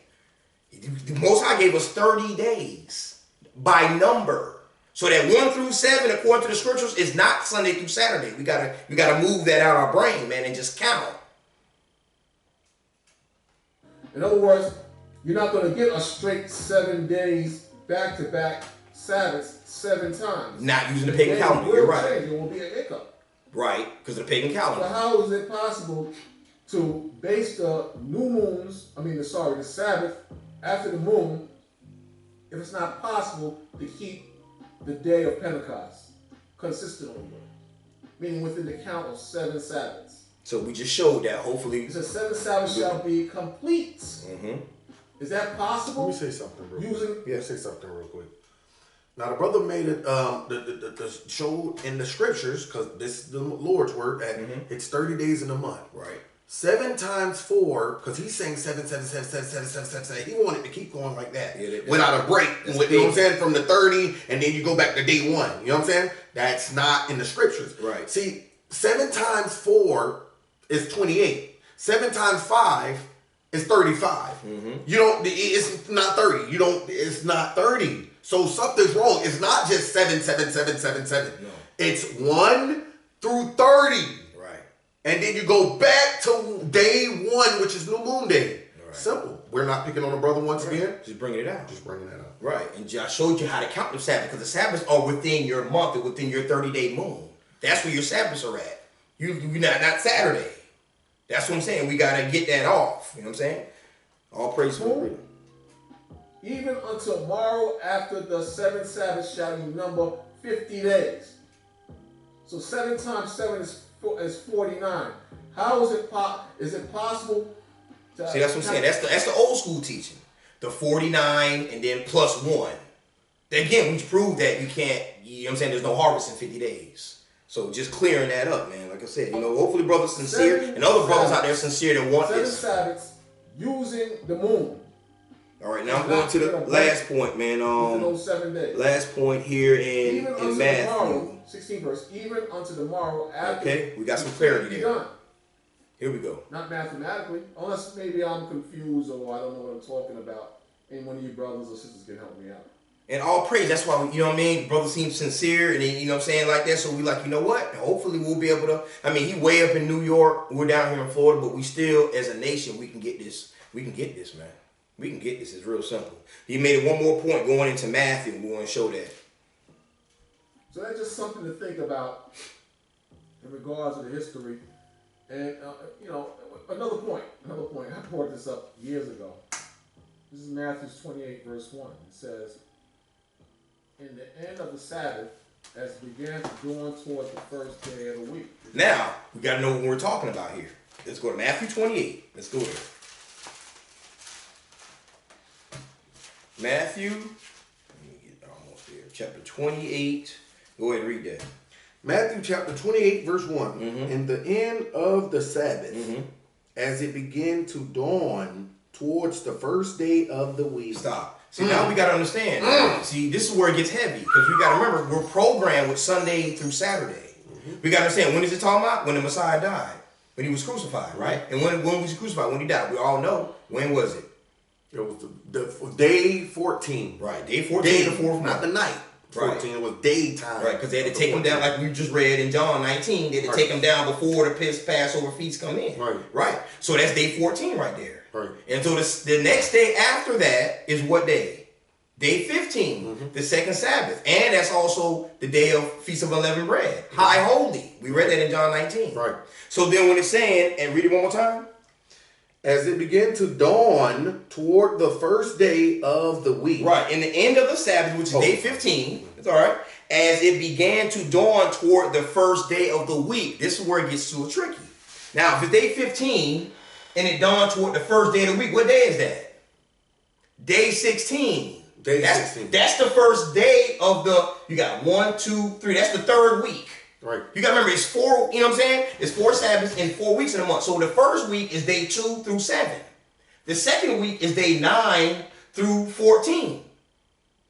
The Most High gave us 30 days by number. So that 1 through 7, according to the scriptures, is not Sunday through Saturday. We gotta move that out of our brain, man, and just count. In other words, you're not going to get a straight 7 days back-to-back Sabbaths 7 times. Not using the pagan calendar, you're right. There will be a hiccup. Right, because of the pagan calendar. So how is it possible to base the the Sabbath after the moon, if it's not possible to keep the day of Pentecost consistently, meaning within the count of 7 Sabbaths? So we just showed that, hopefully. It says 7 Sabbaths shall be complete. Mm-hmm. Is that possible? Let me say something real quick. Using Say something real quick. Now the brother made it the show in the scriptures, because this is the Lord's word, and it's 30 days in a month. Right. 7 times 4, because he's saying 7, 7, 7, 7, 7, 7, 7, 7. He wanted to keep going like that. Yeah, without a break. You know what I'm saying? From the 30, and then you go back to day 1. You know what I'm saying? That's not in the scriptures. Right. See, 7 times 4 is 28. 7 times 5 is 35. You don't, it's not 30. It's not 30. So something's wrong. It's not just 7, 7, 7, 7, 7. No. It's 1 through 30. Right. And then you go back to day 1, which is new moon day. Right. Simple. We're not picking on a brother once again. Just bringing it out. Just bringing that up. Right. And I showed you how to count the Sabbath, because the Sabbaths are within your month and within your 30-day moon. That's where your Sabbaths are at. You're not Saturday. That's what I'm saying. We got to get that off. You know what I'm saying? All praise to the even until tomorrow after the 7th Sabbath shall you number 50 days. So 7 times 7 is 49. How is it possible to... See, that's what I'm saying. That's the old school teaching. The 49 and then plus 1. Again, we proved that you can't, you know what I'm saying, there's no harvest in 50 days. So just clearing that up, man. Like I said, hopefully brothers sincere and other brothers out there sincere that want 7 this. Sabbaths using the moon. All right, now I'm going to the last point, man. Those 7 days. Last point here in Matthew. Tomorrow, 16th verse. Even unto tomorrow after. Okay, we got some clarity there. Done. Here we go. Not mathematically, unless maybe I'm confused or I don't know what I'm talking about. And one of you brothers or sisters can help me out. And all praise. That's why, you know what I mean? Brother seems sincere, and he, you know what I'm saying, like that. So we like, you know what? Hopefully we'll be able to. I mean, he way up in New York. We're down here in Florida, but we still, as a nation, we can get this. We can get this, man. We can get this. It's real simple. He made it one more point going into Matthew. We want to show that. So that's just something to think about in regards to the history. And, another point. I brought this up years ago. This is Matthew 28, verse 1. It says, in the end of the Sabbath, as it began to dawn toward the first day of the week. Now, we got to know what we're talking about here. Let's go to Matthew 28. Let's go there. Matthew, let me get almost there. Chapter 28. Go ahead and read that. Matthew chapter 28, verse 1. In the end of the Sabbath, as it began to dawn towards the first day of the week. Stop. See, now we got to understand. See, this is where it gets heavy because we got to remember we're programmed with Sunday through Saturday. We got to understand, when is it talking about? When the Messiah died. When he was crucified, right? And when was he crucified? When he died. We all know. When was it? It was the day 14. Right. Day 14 of the fourth month. Not the night. 14. Right. It was daytime. Right, because they had to take him down, like we just read in John 19. They had to take him down before the Passover feast come in. Right. Right. So that's day 14 right there. Right. And so the next day after that is what day? Day 15, the second Sabbath. And that's also the day of Feast of Unleavened Bread. High Holy. We read that in John 19. Right. So then when it's saying, and read it one more time. As it began to dawn toward the first day of the week. Right. In the end of the Sabbath, which is day 15. It's all right. As it began to dawn toward the first day of the week. This is where it gets too tricky. Now, if it's day 15 and it dawned toward the first day of the week, what day is that? Day 16. Day 16. That's the first day of you got 1, 2, 3. That's the third week. Right. You got to remember, it's 4, you know what I'm saying? It's 4 Sabbaths and 4 weeks in a month. So the first week is day 2 through 7. The second week is day 9 through 14.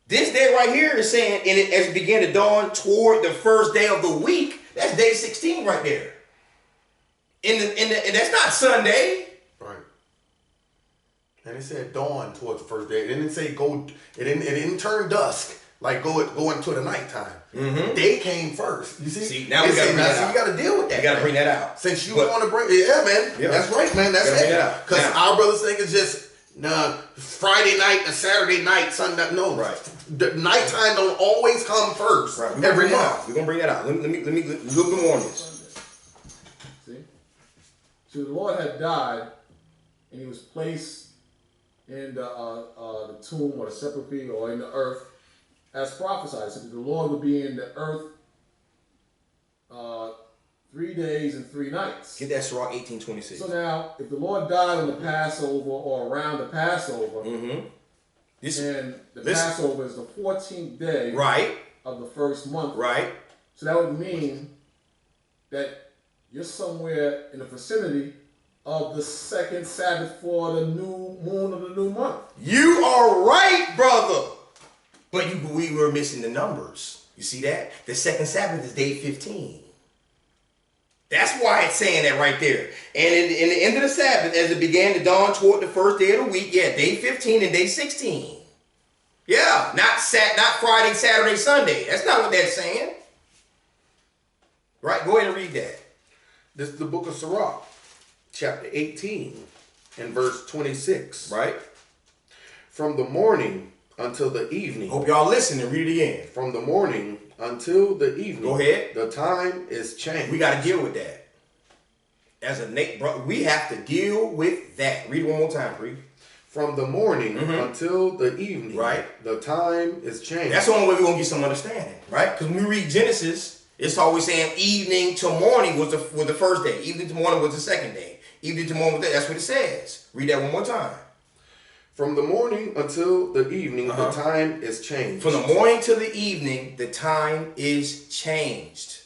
This day right here is saying, and it as it began to dawn toward the first day of the week, that's day 16 right there. And that's not Sunday. Right. And it said dawn towards the first day. It didn't say go. It didn't turn dusk like go into the nighttime. Day came first. You see? See, now we got to bring that out. So you got to deal with that. You got to bring that out. Since you want to bring, man. Yeah. That's right, man. That's it. Because our brothers think it's just Friday night and Saturday night, Sunday. No, right. The nighttime don't always come first. Right. Every month. We're gonna bring that out. Let me look more on this. See, so the Lord had died, and he was placed in the tomb or the sepulchre or in the earth, as prophesied. So the Lord would be in the earth 3 days and 3 nights. Get that Sirach 18:26. So now, if the Lord died on the Passover or around the Passover, and the Passover is the 14th day of the first month, so that would mean that you're somewhere in the vicinity of the second Sabbath for the new moon of the new month. You are right, brother. But we were missing the numbers. You see that? The second Sabbath is day 15. That's why it's saying that right there. And in the end of the Sabbath, as it began to dawn toward the first day of the week, day 15 and day 16. Yeah, not Friday, Saturday, Sunday. That's not what that's saying. Right? Go ahead and read that. This is the book of Sirach, chapter 18, and verse 26. Right? From the morning until the evening. Hope y'all listen and read it again. From the morning until the evening. Go ahead. The time is changed. We got to deal with that. As a Nate, bro, we have to deal with that. Read it one more time, please. From the morning until the evening. Right. The time is changed. That's the only way we're going to get some understanding. Right? Because when we read Genesis, it's always saying evening to morning was the first day. Evening to morning was the second day. Evening to morning was that's what it says. Read that one more time. From the morning until the evening, the time is changed. From the morning to the evening, the time is changed.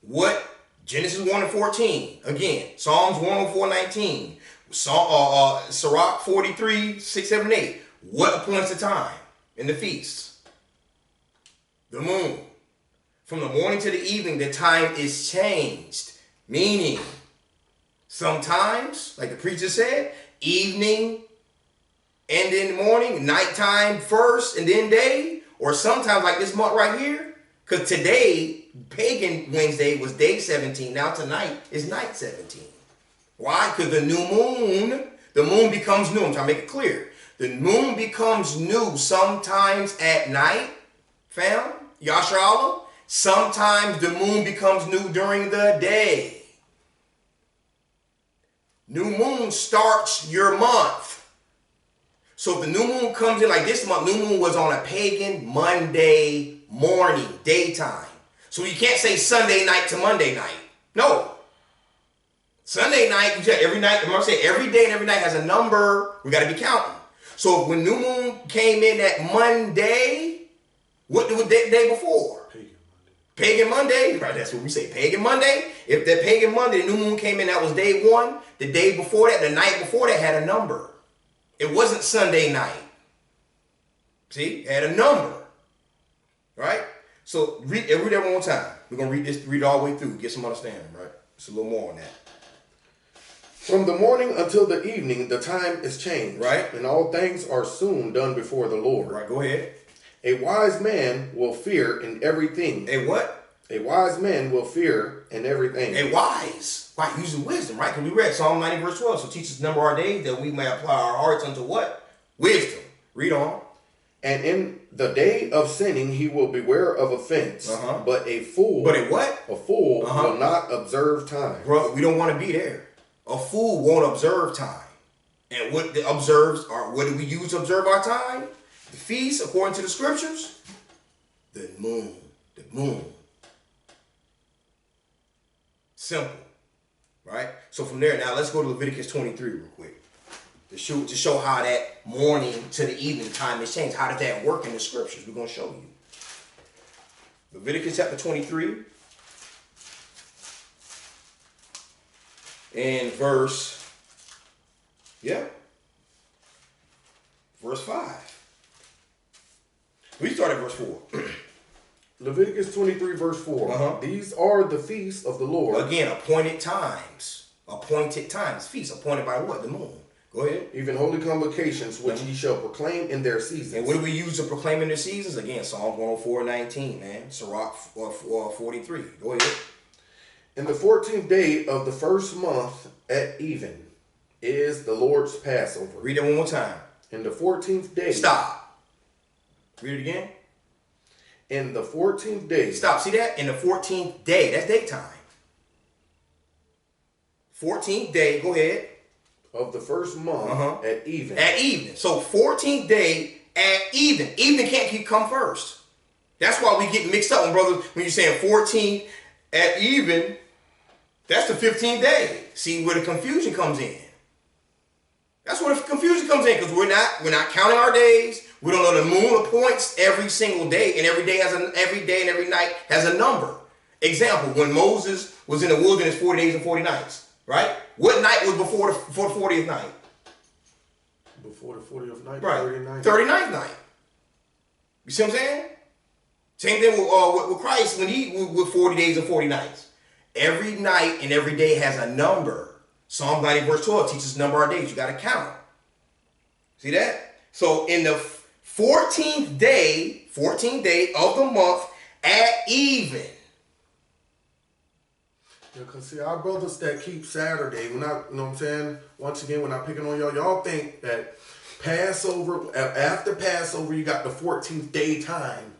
What? Genesis 1 and 14. Again, Psalms 104:19. Sirach 43, 6, 7, 8. What appoints the time in the feasts? The moon. From the morning to the evening, the time is changed. Meaning, sometimes, like the preacher said, evening and in the morning, nighttime first and then day, or sometimes like this month right here, because today, pagan Wednesday was day 17, now tonight is night 17. Why? Because the moon becomes new. I'm trying to make it clear. The moon becomes new sometimes at night, fam, Yasharallah. Sometimes the moon becomes new during the day. New moon starts your month. So if the new moon comes in like this month, new moon was on a pagan Monday morning, daytime. So you can't say Sunday night to Monday night. No. Sunday night, every night, I'm going to say every day and every night has a number. We got to be counting. So when new moon came in that Monday, what did the day before? Pagan Monday, right? That's what we say, Pagan Monday. If that Pagan Monday, the new moon came in, that was day 1. The day before that, the night before that had a number. It wasn't Sunday night. See, it had a number, right? So read that one more time. We're gonna read it all the way through, get some understanding, right? It's a little more on that. From the morning until the evening, the time is changed. Right. And all things are soon done before the Lord. Right, go ahead. A wise man will fear in everything. A what? A wise man will fear in everything. A wise. Right, using wisdom, right? Because we read Psalm 90 verse 12. So teach us the number of our days that we may apply our hearts unto what? Wisdom. Read on. And in the day of sinning, he will beware of offense. But a fool. But a what? A fool will not observe time. Bro, we don't want to be there. A fool won't observe time. And what the observes are, what do we use to observe our time? The feast, according to the scriptures. The moon. The moon. Simple. Right? So from there, now let's go to Leviticus 23 real quick. To show how that morning to the evening time is changed. How did that work in the scriptures? We're going to show you. Leviticus chapter 23. And verse 5. We start at verse 4. Leviticus 23 verse 4. These are the feasts of the Lord. Again, appointed times. Appointed times. Feasts appointed by what? The moon. Go ahead. Even holy convocations, which ye shall proclaim in their seasons. And what do we use to proclaim in their seasons? Again, Psalm 104:19, man. Sirach 43. Go ahead. In the 14th day of the first month at even is the Lord's Passover. Read that one more time. In the 14th day. Stop. Read it again. In the 14th day. Stop. See that? In the 14th day. That's daytime. 14th day. Go ahead. Of the first month at even. At even. So 14th day at even. Even can't come first. That's why we get mixed up, brothers. When you're saying 14th at even, that's the 15th day. See where the confusion comes in. That's where the confusion comes in, because we're not counting our days. We don't know the moon appoints every single day, and every day and every night has a number. Example: when Moses was in the wilderness 40 days and 40 nights. Right? What night was before the 40th night? Before the 40th night, right. 39th. 39th night. You see what I'm saying? Same thing with Christ when he with 40 days and 40 nights. Every night and every day has a number. Psalm 90 verse 12 teaches the number of days. You got to count. See that? So in the 14th day of the month at even. Yeah, because see, our brothers that keep Saturday, we're not, you know what I'm saying? Once again, we're not picking on y'all. Y'all think that Passover, after Passover, you got the 14th day time.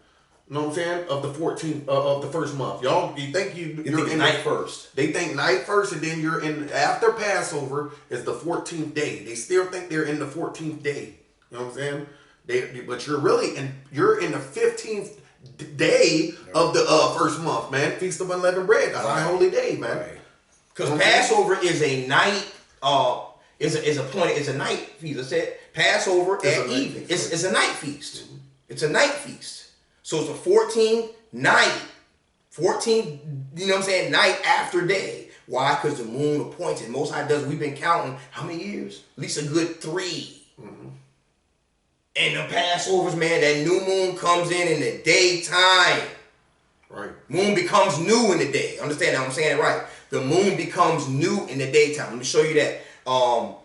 You know what I'm saying? Of the 14th, of the first month. Y'all, you think you're in night first. They think night first, and then you're in, after Passover is the 14th day. They still think they're in the 14th day. You know what I'm saying? But you're really you're in the 15th day of the first month, man. Feast of Unleavened Bread, the high holy day, man. Because Passover is a night, is a night feast. I said Passover at even. It's a night feast. It's a night feast. So it's a 14th night, 14th, you know what I'm saying, night after day. Why? Because the moon appointed. Most High does. We've been counting how many years? At least a good 3. And the Passovers, man, that new moon comes in the daytime. Right. Moon becomes new in the day. Understand that I'm saying it right. The moon becomes new in the daytime. Let me show you that.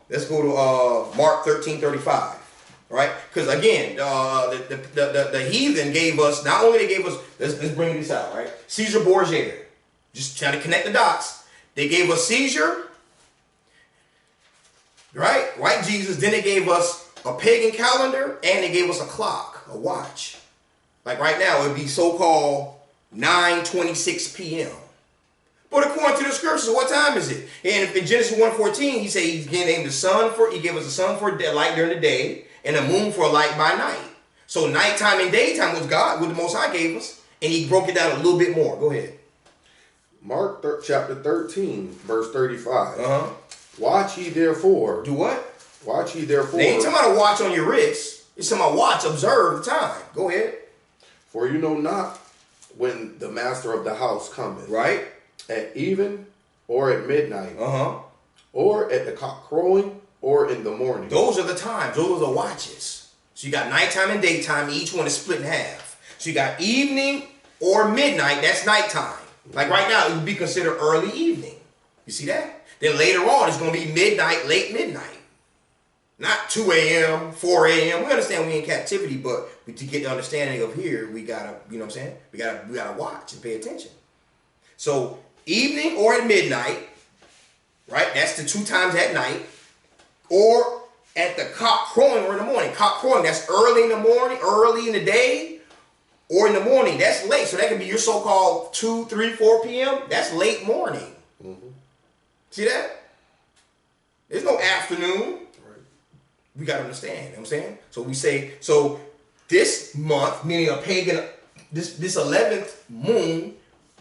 Let's go to Mark 13:35. Right? Because again, the heathen gave us, not only they gave us, let's bring this out, right? Caesar Borgia. Just trying to connect the dots. They gave us Caesar, right? White Jesus. Then they gave us a pagan calendar, and they gave us a clock, a watch. Like right now, it would be so-called 9:26 p.m. But according to the scriptures, what time is it? And in Genesis 1:14, he said he gave the sun for, he gave us the sun for light during the day, and the moon for light by night. So nighttime and daytime was God, what the Most High gave us, and he broke it down a little bit more. Go ahead. Mark chapter 13, verse 35. Watch ye therefore. Do what? Watch ye therefore. They ain't talking about a watch on your wrist. It's talking about watch, observe the time. Go ahead. For you know not when the master of the house cometh. Right? At even or at midnight. Uh-huh. Or at the cock crowing or in the morning. Those are the times. Those are the watches. So you got nighttime and daytime. Each one is split in half. So you got evening or midnight. That's nighttime. Like right now, it would be considered early evening. You see that? Then later on, it's going to be midnight, late midnight. Not 2 a.m., 4 a.m. We understand we in captivity, but to get the understanding of here, we gotta, you know what I'm saying? We gotta watch and pay attention. So evening or at midnight, right? That's the 2 times at night, or at the cock crowing or in the morning. Cock crowing, that's early in the morning, early in the day, or in the morning. That's late. So that can be your so-called 2, 3, 4 p.m. That's late morning. Mm-hmm. See that? There's no afternoon. We got to understand, you know what I'm saying? So we say, so this month, meaning a pagan, this 11th moon,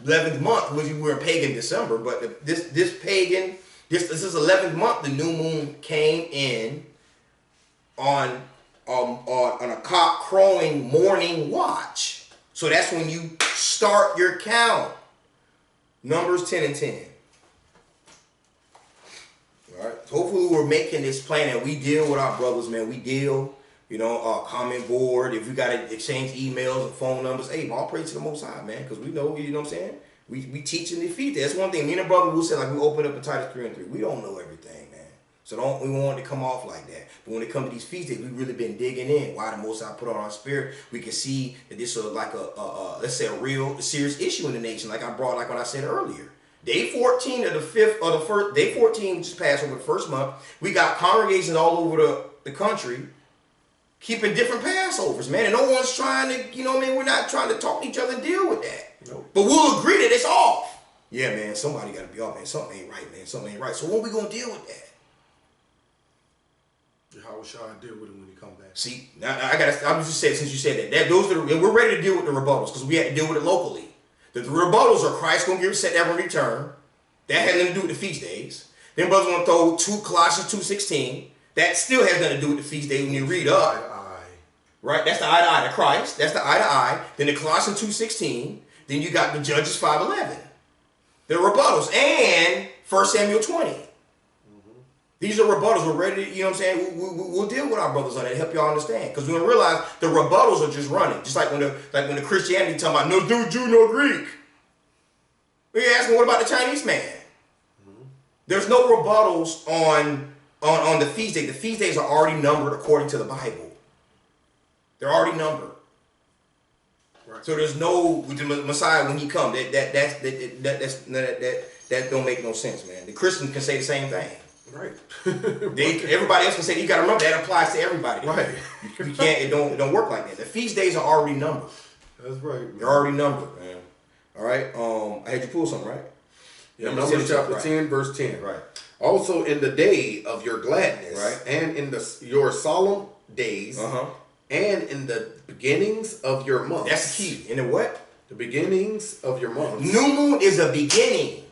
11th month, which we were in pagan December, but this is 11th month, the new moon came in on a cock crowing morning watch. So that's when you start your count. Numbers 10 and 10. All right. So hopefully we're making this plan and we deal with our brothers, man. We deal, comment board. If we got to exchange emails and phone numbers, hey, all praise to the Most High, man, because we know, you know what I'm saying? We teach and defeat. That's one thing. Me and a brother will say, like, we open up in Titus 3 and 3. We don't know everything, man. So we want it to come off like that. But when it comes to these feast days, we've really been digging in. Why the Most High put on our spirit, we can see that this is like let's say a real serious issue in the nation, like when I said earlier. Day 14 of the first, day 14, which is Passover, the first month, we got congregations all over the country keeping different Passovers, man. And no one's trying to, we're not trying to talk to each other and deal with that. Nope. But we'll agree that it's off. Yeah, man, somebody got to be off, man. Something ain't right, man. Something ain't right. So when we going to deal with that? How shall I deal with it when you come back? See, now I was just saying, since you said that we're ready to deal with the rebuttals because we had to deal with it locally. The rebuttals are Christ going to give set every return. That has nothing to do with the feast days. Then brothers want to throw Colossians 2:16. That still has nothing to do with the feast day when you read up. Eye to eye. Right? That's the eye to eye to Christ. That's the eye to eye. Then the Colossians 2:16. Then you got the Judges 5:11. The rebuttals. And 1 Samuel 20. These are rebuttals. We're ready to, you know what I'm saying? We'll deal with our brothers on that to help y'all understand. Because we're going to realize the rebuttals are just running. Just like when the Christianity talking about no Jew, no Greek. We're asking, what about the Chinese man? Mm-hmm. There's no rebuttals on the feast day. The feast days are already numbered according to the Bible. They're already numbered. Right. So there's no, with the Messiah when he comes, that don't make no sense, man. The Christians can say the same thing. Right. Everybody else can say, you got to remember that applies to everybody. Right. You can't, it don't work like that. The feast days are already numbered. That's right, man. They're already numbered, man. All right. I had you pull something, right? Yeah, Numbers chapter 10, verse 10. Right. Also in the day of your gladness, right, and in your solemn days, and in the beginnings of your months. That's the key. In the what? The beginnings of your months. New moon is a beginning.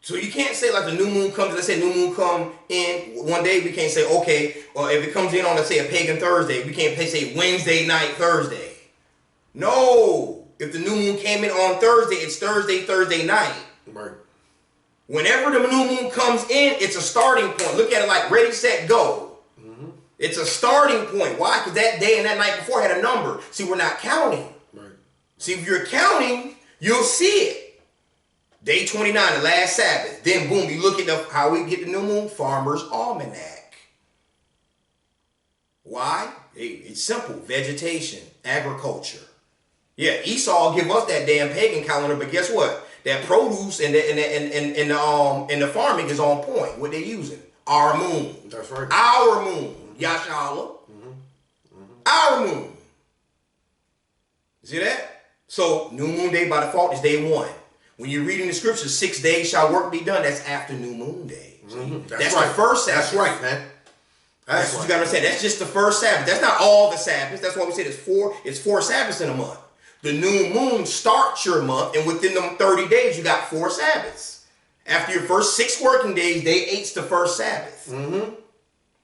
So you can't say like the new moon comes, let's say new moon come in one day, we can't say, okay, or if it comes in on, let's say, a pagan Thursday, we can't say Wednesday night, Thursday. No. If the new moon came in on Thursday, it's Thursday night. Right. Whenever the new moon comes in, it's a starting point. Look at it like ready, set, go. Mm-hmm. It's a starting point. Why? Because that day and that night before had a number. See, we're not counting. Right. See, if you're counting, you'll see it. Day 29, the last Sabbath. Then boom, you look at how we get the new moon, Farmer's Almanac. Why? It's simple. Vegetation, agriculture. Yeah, Esau give us that damn pagan calendar, but guess what? That produce and the farming is on point. What they using? Our moon. That's right. Our moon. Yashala. Our moon. See that? So new moon day by default is day 1. When you're reading the scriptures, 6 days shall work be done. That's after new moon day. Mm-hmm. That's right. The first Sabbath. That's right, man. That's what you gotta understand. That's just the first Sabbath. That's not all the Sabbaths. That's why we said it's four Sabbaths in a month. The new moon starts your month, and within them 30 days, you got 4 Sabbaths. After your first 6 working days, day 8's the first Sabbath. Mm-hmm.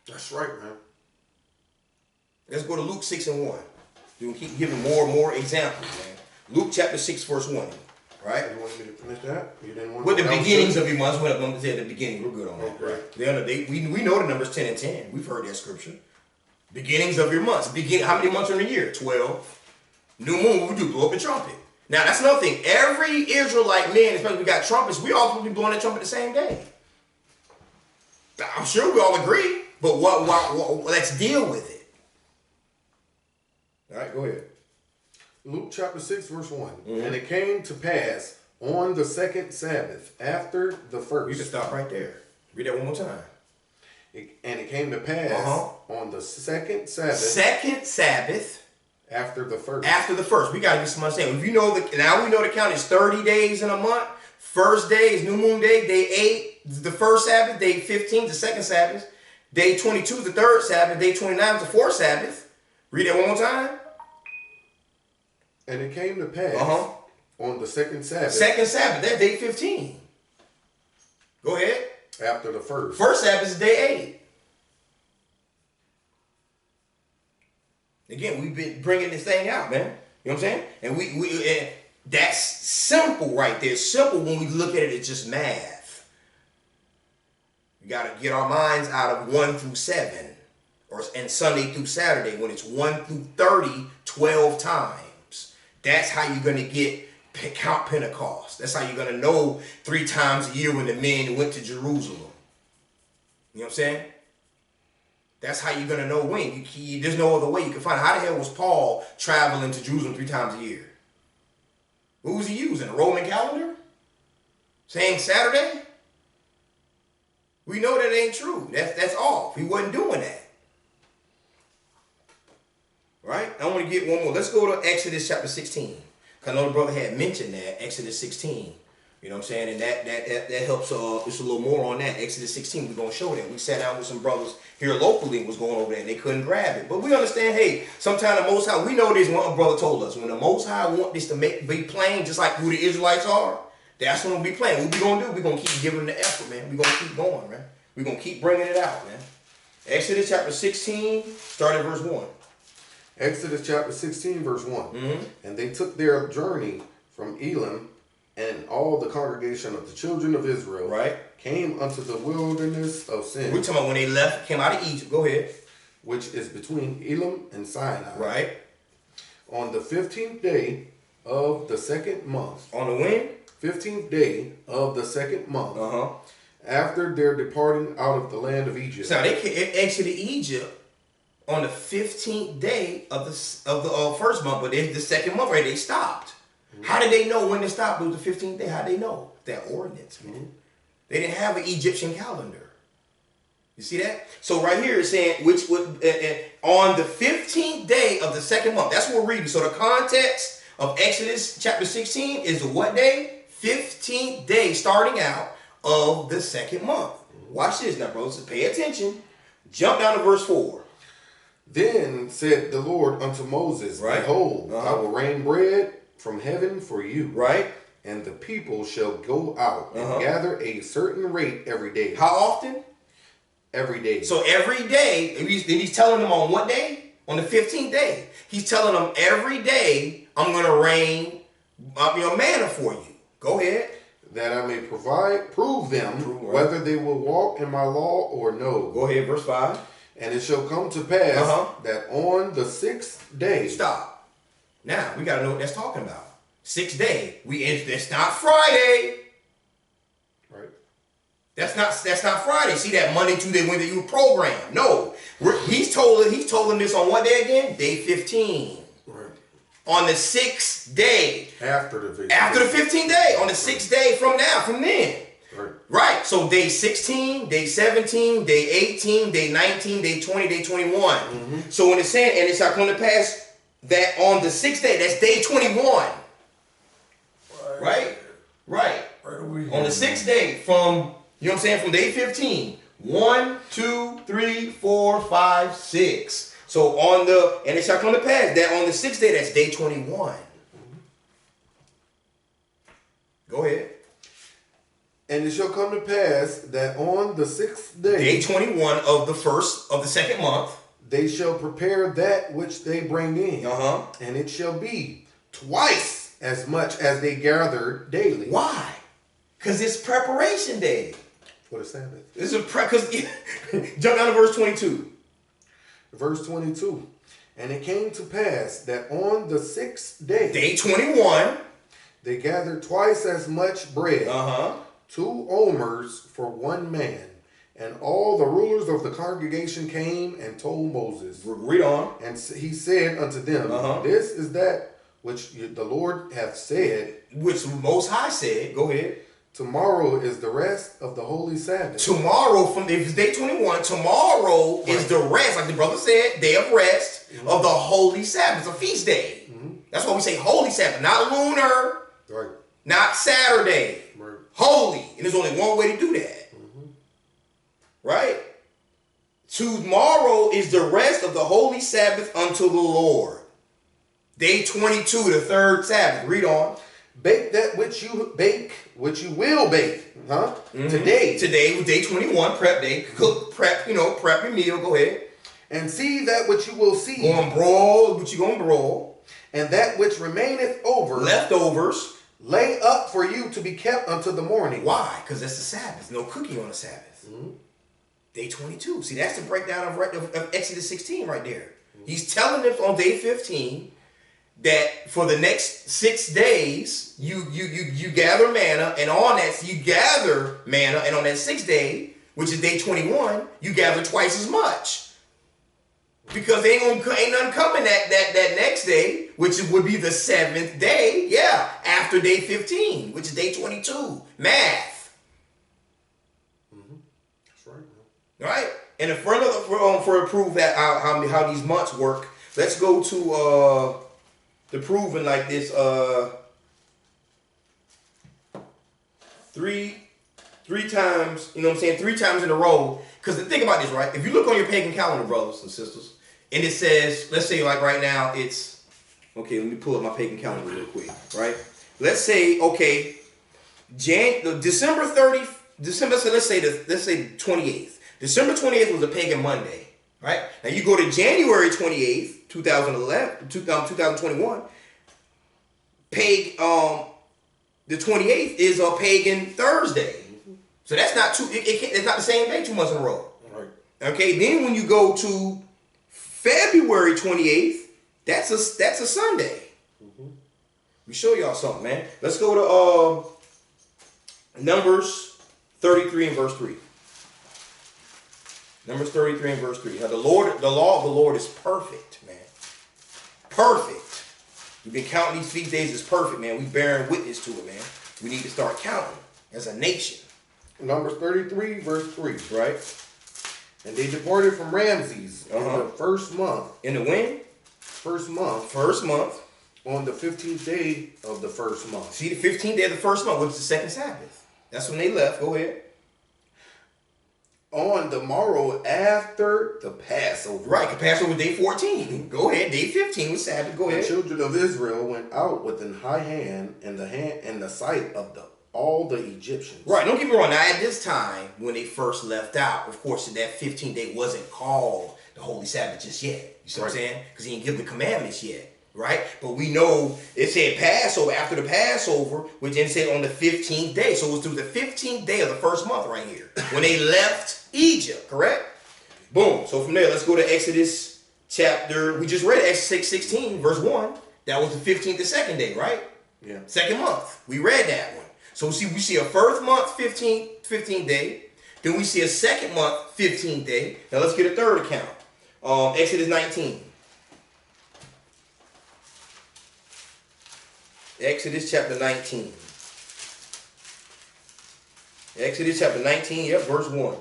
That's right, man. Let's go to Luke 6 and 1. You can keep giving more and more examples, man. Luke chapter 6, verse 1. Right? You want me to finish that? You didn't want With to the beginnings of your months, what I'm say at the beginning, we're good on that. Okay. We know the numbers 10 and 10. We've heard that scripture. Beginnings of your months. How many months are in a year? 12. New moon, what we do? Blow up the trumpet. Now, that's another thing. Every Israelite man, especially we got trumpets, we all supposed to be blowing that trumpet the same day. I'm sure we all agree, but let's deal with it. All right, go ahead. Luke chapter 6, verse 1. And it came to pass on the second Sabbath after the first. You can stop right there. Read that one more time. And it came to pass on the second Sabbath. Second Sabbath. After the first. After the first. We got to get some understanding. If you know now we know the count is 30 days in a month. First day is new moon day. Day 8, the first Sabbath. Day 15, the second Sabbath. Day 22, the third Sabbath. Day 29, the fourth Sabbath. Read that one more time. And it came to pass on the second Sabbath. Second Sabbath, that's day 15. Go ahead. After the first. First Sabbath is day 8. Again, we've been bringing this thing out, man. You know what I'm saying? And and that's simple right there. Simple when we look at it, it's just math. We got to get our minds out of 1 through 7. And Sunday through Saturday, when it's 1 through 30, 12 times. That's how you're going to count Pentecost. That's how you're going to know 3 times a year when the men went to Jerusalem. You know what I'm saying? That's how you're going to know when. There's no other way you can find it. How the hell was Paul traveling to Jerusalem 3 times a year? What was he using? A Roman calendar? Saying Saturday? We know that ain't true. That's off. He wasn't doing that. Right? I want to get one more. Let's go to Exodus chapter 16. Because I know the brother had mentioned that, Exodus 16. You know what I'm saying? And that helps just a little more on that. Exodus 16, we're going to show that. We sat down with some brothers here locally and was going over there and they couldn't grab it. But we understand, hey, sometimes the Most High, we know this, one brother told us, when the Most High want this to be plain, just like who the Israelites are, that's when we'll be playing. What we going to do? We're going to keep giving them the effort, man. We're going to keep going, man. We're going to keep bringing it out, man. Exodus chapter 16, start at verse 1. Exodus chapter 16, verse 1. And they took their journey from Elim, and all the congregation of the children of Israel came unto the wilderness of Sin. We're talking about when they came out of Egypt. Go ahead. Which is between Elim and Sinai. Right. On the 15th day of the second month. On the when? 15th day of the second month. After their departing out of the land of Egypt. So they exited Egypt on the 15th day of the first month, but the second month, they stopped. How did they know when to stop? It was the 15th day. How did they know? That ordinance, man. They didn't have an Egyptian calendar. You see that? So right here it's saying on the 15th day of the second month. That's what we're reading. So the context of Exodus chapter 16 is the what day? 15th day starting out of the second month. Watch this now, bros. Pay attention. Jump down to verse 4. Then said the Lord unto Moses, Behold, I will rain bread from heaven for you. Right. And the people shall go out and gather a certain rate every day. How often? Every day. So every day, he's telling them on what day? On the 15th day. He's telling them every day, I'm going to rain manna for you. Go ahead. That I may prove them whether they will walk in my law or no. Go ahead, verse 5. And it shall come to pass that on the 6th day. Stop. Now, we got to know what that's talking about. 6th day. It's not Friday. Right. That's not Friday. See that Monday, Tuesday, Wednesday, you program. No. He's told them this on what day again? Day 15. Right. On the 6th day. After the 15th. After the 15th day. On the 6th day from then. Right. So day 16, day 17, day 18, day 19, day 20, day 21. So when it's saying, and it shall come to pass that on the 6th day, that's day 21. Right? On the 6th day from, you know what I'm saying, from day 15. 1, 2, 3, 4, 5, 6. So and it shall come to pass that on the 6th day, that's day 21. Go ahead. And it shall come to pass that on the 6th day, day 21 of the second month, they shall prepare that which they bring in. And it shall be twice as much as they gathered daily. Why? Because it's preparation day. For the Sabbath. This is because jump down to verse 22. Verse 22. And it came to pass that on the 6th day, Day 21. they gathered twice as much bread, 2 omers for one man. And all the rulers of the congregation came and told Moses. Read on. And he said unto them, This is that which the Lord hath said. Which the Most High said. Go ahead. Tomorrow is the rest of the holy Sabbath. Tomorrow, if it's day 21, tomorrow is the rest, like the brother said, day of rest of the holy Sabbath. It's a feast day. That's why we say holy Sabbath, not lunar, Right. not Saturday. Right. Holy. And there's only one way to do that. Right? Tomorrow is the rest of the holy Sabbath unto the Lord. Day 22, the third Sabbath. Read on. Bake that which you will bake. Today. Today was day 21, prep day. Cook, prep your meal. Go ahead. And see that which you will see. Go and broil what you gonna broil. And that which remaineth over. Leftovers. Lay up for you to be kept until the morning. Why? Because that's the Sabbath. No cooking on the Sabbath. Day 22. See, that's the breakdown of Exodus 16 right there. He's telling them on day 15 that for the next 6 days you gather manna, and on that you gather manna, and on that 6th day, which is day 21, you gather twice as much. Because ain't nothing coming that next day, which would be the 7th day, after day 15, which is day 22. Math. That's right. Right? And in front of for prove that how these months work, let's go to the proving like this three times, you know what I'm saying, 3 times in a row. Because think about this, right? If you look on your pagan calendar, brothers and sisters, and it says, let's say like right now it's, okay, let me pull up my pagan calendar real quick, right? Let's say, okay, December 30th, let's say the 28th. December 28th was a pagan Monday, right? Now you go to January 28th, 2021, the 28th is a pagan Thursday. So that's not it's not the same day 2 months in a row. Right. Okay, then when you go to February 28th, that's a Sunday. Let me show y'all something, man. Let's go to Numbers 33 and verse 3. Numbers 33 and verse 3. Now the law of the Lord is perfect, man. Perfect. We've been counting these feast days as perfect, man. We bearing witness to it, man. We need to start counting as a nation. Numbers 33, verse 3. Right? And they departed from Ramses in the first month. In the when? First month. First month. On the 15th day of the first month. See, the 15th day of the first month, which is the second Sabbath. That's when they left. Go ahead. On the morrow after the Passover. Right, the Passover day 14. Go ahead. Day 15 was Sabbath. Go ahead. The children of Israel went out with an high hand in the sight of all the Egyptians. Right, don't get me wrong. Now, at this time, when they first left out, of course, that 15th day wasn't called the Holy Sabbath just yet. You see what I'm saying? Because he didn't give the commandments yet. Right? But we know it said Passover, after the Passover, which then said on the 15th day. So it was through the 15th day of the first month right here, when they left Egypt, correct? Boom. So from there, let's go to Exodus chapter, we just read Exodus 16, verse 1. That was the 15th, the second day, right? Yeah. Second month. We read that one. So we see a first month, 15th day. Then we see a second month, 15th day. Now let's get a third account. Exodus 19. Exodus chapter 19. Exodus chapter 19, verse 1.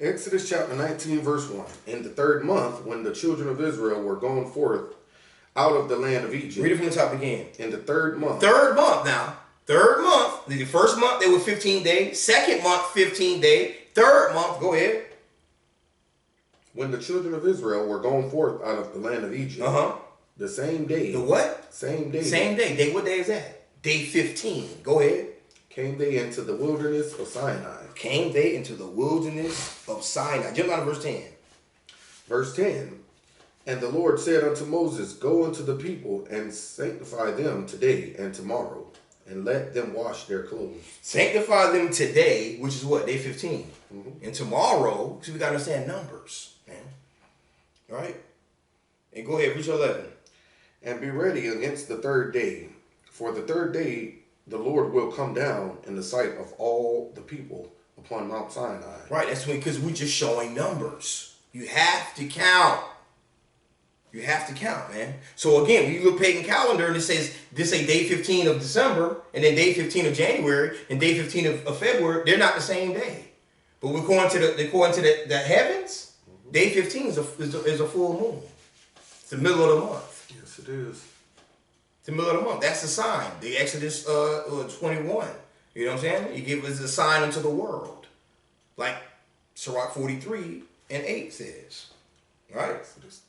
Exodus chapter 19, verse 1. In the third month, when the children of Israel were gone forth out of the land of Egypt. Read it from the top again. In the third month. Third month now. Third month. The first month, they were 15 days. Second month, 15 days. Third month, go ahead. When the children of Israel were gone forth out of the land of Egypt. The same day. The what? Same day. Same day. What day is that? Day 15. Go ahead. Came they into the wilderness of Sinai. Came they into the wilderness of Sinai. Jump out of verse 10. Verse 10. And the Lord said unto Moses, Go unto the people and sanctify them today and tomorrow, and let them wash their clothes. Sanctify them today, which is what? Day 15. And tomorrow, because we got to understand numbers, man. All right? And go ahead, read your 11. And be ready against the third day. For the third day the Lord will come down in the sight of all the people upon Mount Sinai. Right, that's because we're just showing numbers. You have to count. You have to count, man. So again, when you look pagan calendar and it says this say day 15 of December and then day 15 of January and day 15 of February, they're not the same day. But according to the heavens, day 15 is a full moon. It's the middle of the month. Yes, it is. It's the middle of the month. That's the sign. The Exodus 21. You know what I'm saying? He gave us a sign unto the world. Like Sirach 43 and 8 says. Right? Exodus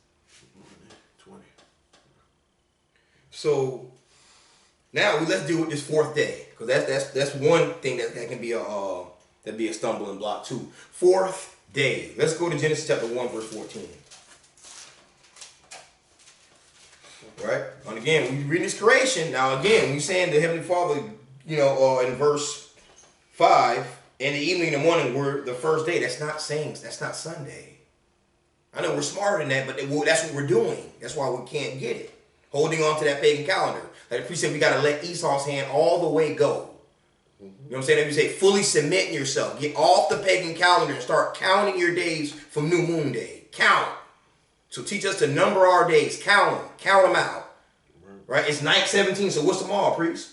20. So now let's deal with this fourth day. Because that's one thing that can be a stumbling block too. Fourth day. Let's go to Genesis chapter 1, verse 14. Right? And again, when you read this creation, now again, we're saying the Heavenly Father, in verse 5, in the evening and the morning were the first day. That's not Sunday. I know we're smarter than that, but that's what we're doing. That's why we can't get it. Holding on to that pagan calendar. Like the priest said, we got to let Esau's hand all the way go. You know what I'm saying? If you say, fully submit yourself. Get off the pagan calendar and start counting your days from new moon day. Count. So teach us to number our days. Count them. Count them out. Right? It's night 17. So what's tomorrow, priest?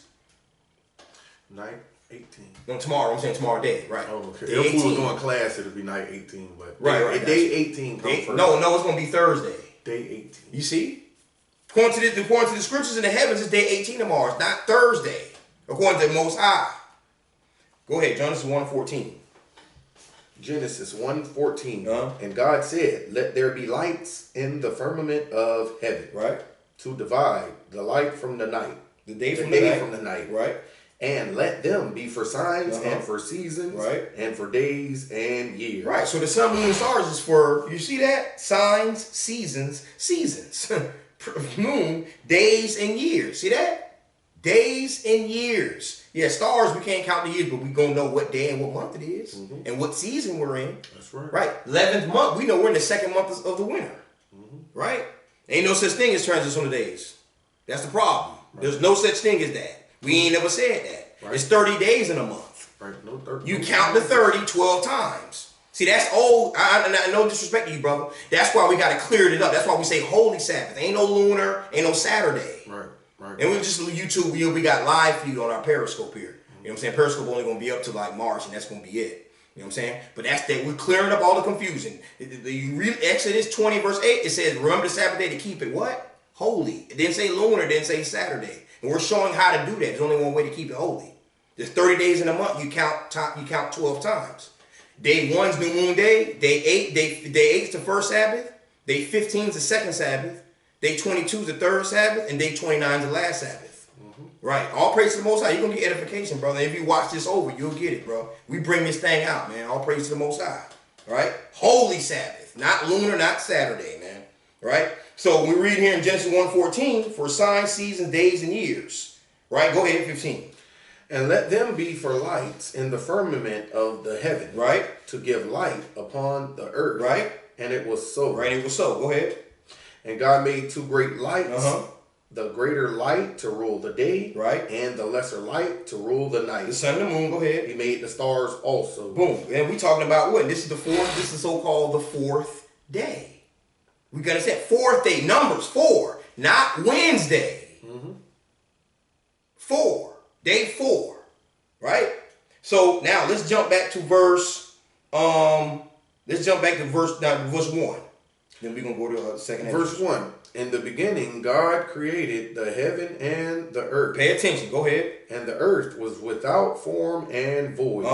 Night 18. No, tomorrow. I'm saying tomorrow day. Right. Oh, okay. Day If 18. we were doing class, it would be night 18. But Right. day 18 comes first. No, it's going to be Thursday. Day 18. You see? According to the scriptures in the heavens, it's day 18 tomorrow. It's not Thursday. According to the Most High. Go ahead. Genesis 1:14. Genesis 1:14. And God said, Let there be lights in the firmament of heaven. Right. To divide the light from the night. The day from the night. Right. And let them be for signs and for seasons. Right. And for days and years. Right. So the sun, moon, and stars is for, you see that? Signs, seasons. Moon, days, and years. See that? Days and years. Yeah, stars, we can't count the years, but we going to know what day and what month it is. And what season we're in. That's right. Right. 11th month, we know we're in the second month of the winter. Right? Ain't no such thing as transitional days. That's the problem. Right. There's no such thing as that. We ain't never said that. Right. It's 30 days in a month. Right. No 30. You count the 30 12 times. See, that's old. I no disrespect to you, brother. That's why we got to clear it up. That's why we say Holy Sabbath. Ain't no lunar, ain't no Saturday. Right. And we just YouTube, we got live feed on our Periscope here. You know what I'm saying? Periscope only going to be up to like March, and that's going to be it. You know what I'm saying? But that's that. We're clearing up all the confusion. Exodus 20 verse 8, it says, remember the Sabbath day to keep it what? Holy. It didn't say lunar, it didn't say Saturday. And we're showing how to do that. There's only one way to keep it holy. There's 30 days in a month. You count 12 times. Day 1's new moon day. Day 8's the first Sabbath. Day 15's the second Sabbath. Day 22's the third Sabbath. And day 29's the last Sabbath. Right. All praise to the Most High. You're going to get edification, brother. If you watch this over, you'll get it, bro. We bring this thing out, man. All praise to the Most High. Right? Holy Sabbath. Not lunar, not Saturday, man. Right? So we read here in Genesis 1:14 for signs, seasons, days, and years. Right? Go ahead, 15. And let them be for lights in the firmament of the heaven. Right. To give light upon the earth. Right. And it was so. Right, it was so. Go ahead. And God made two great lights. The greater light to rule the day. Right. And the lesser light to rule the night. The sun and the moon. Go ahead. He made the stars also. Boom. And we talking about what? This is the fourth. This is so-called the fourth day. We got to say fourth day. Numbers 4. Not Wednesday. 4. Day 4. Right? So now let's jump back to verse. Let's jump back to verse 1. Then we're gonna go to the second. Verse 1. In the beginning, God created the heaven and the earth. Pay attention. Go ahead. And the earth was without form and void.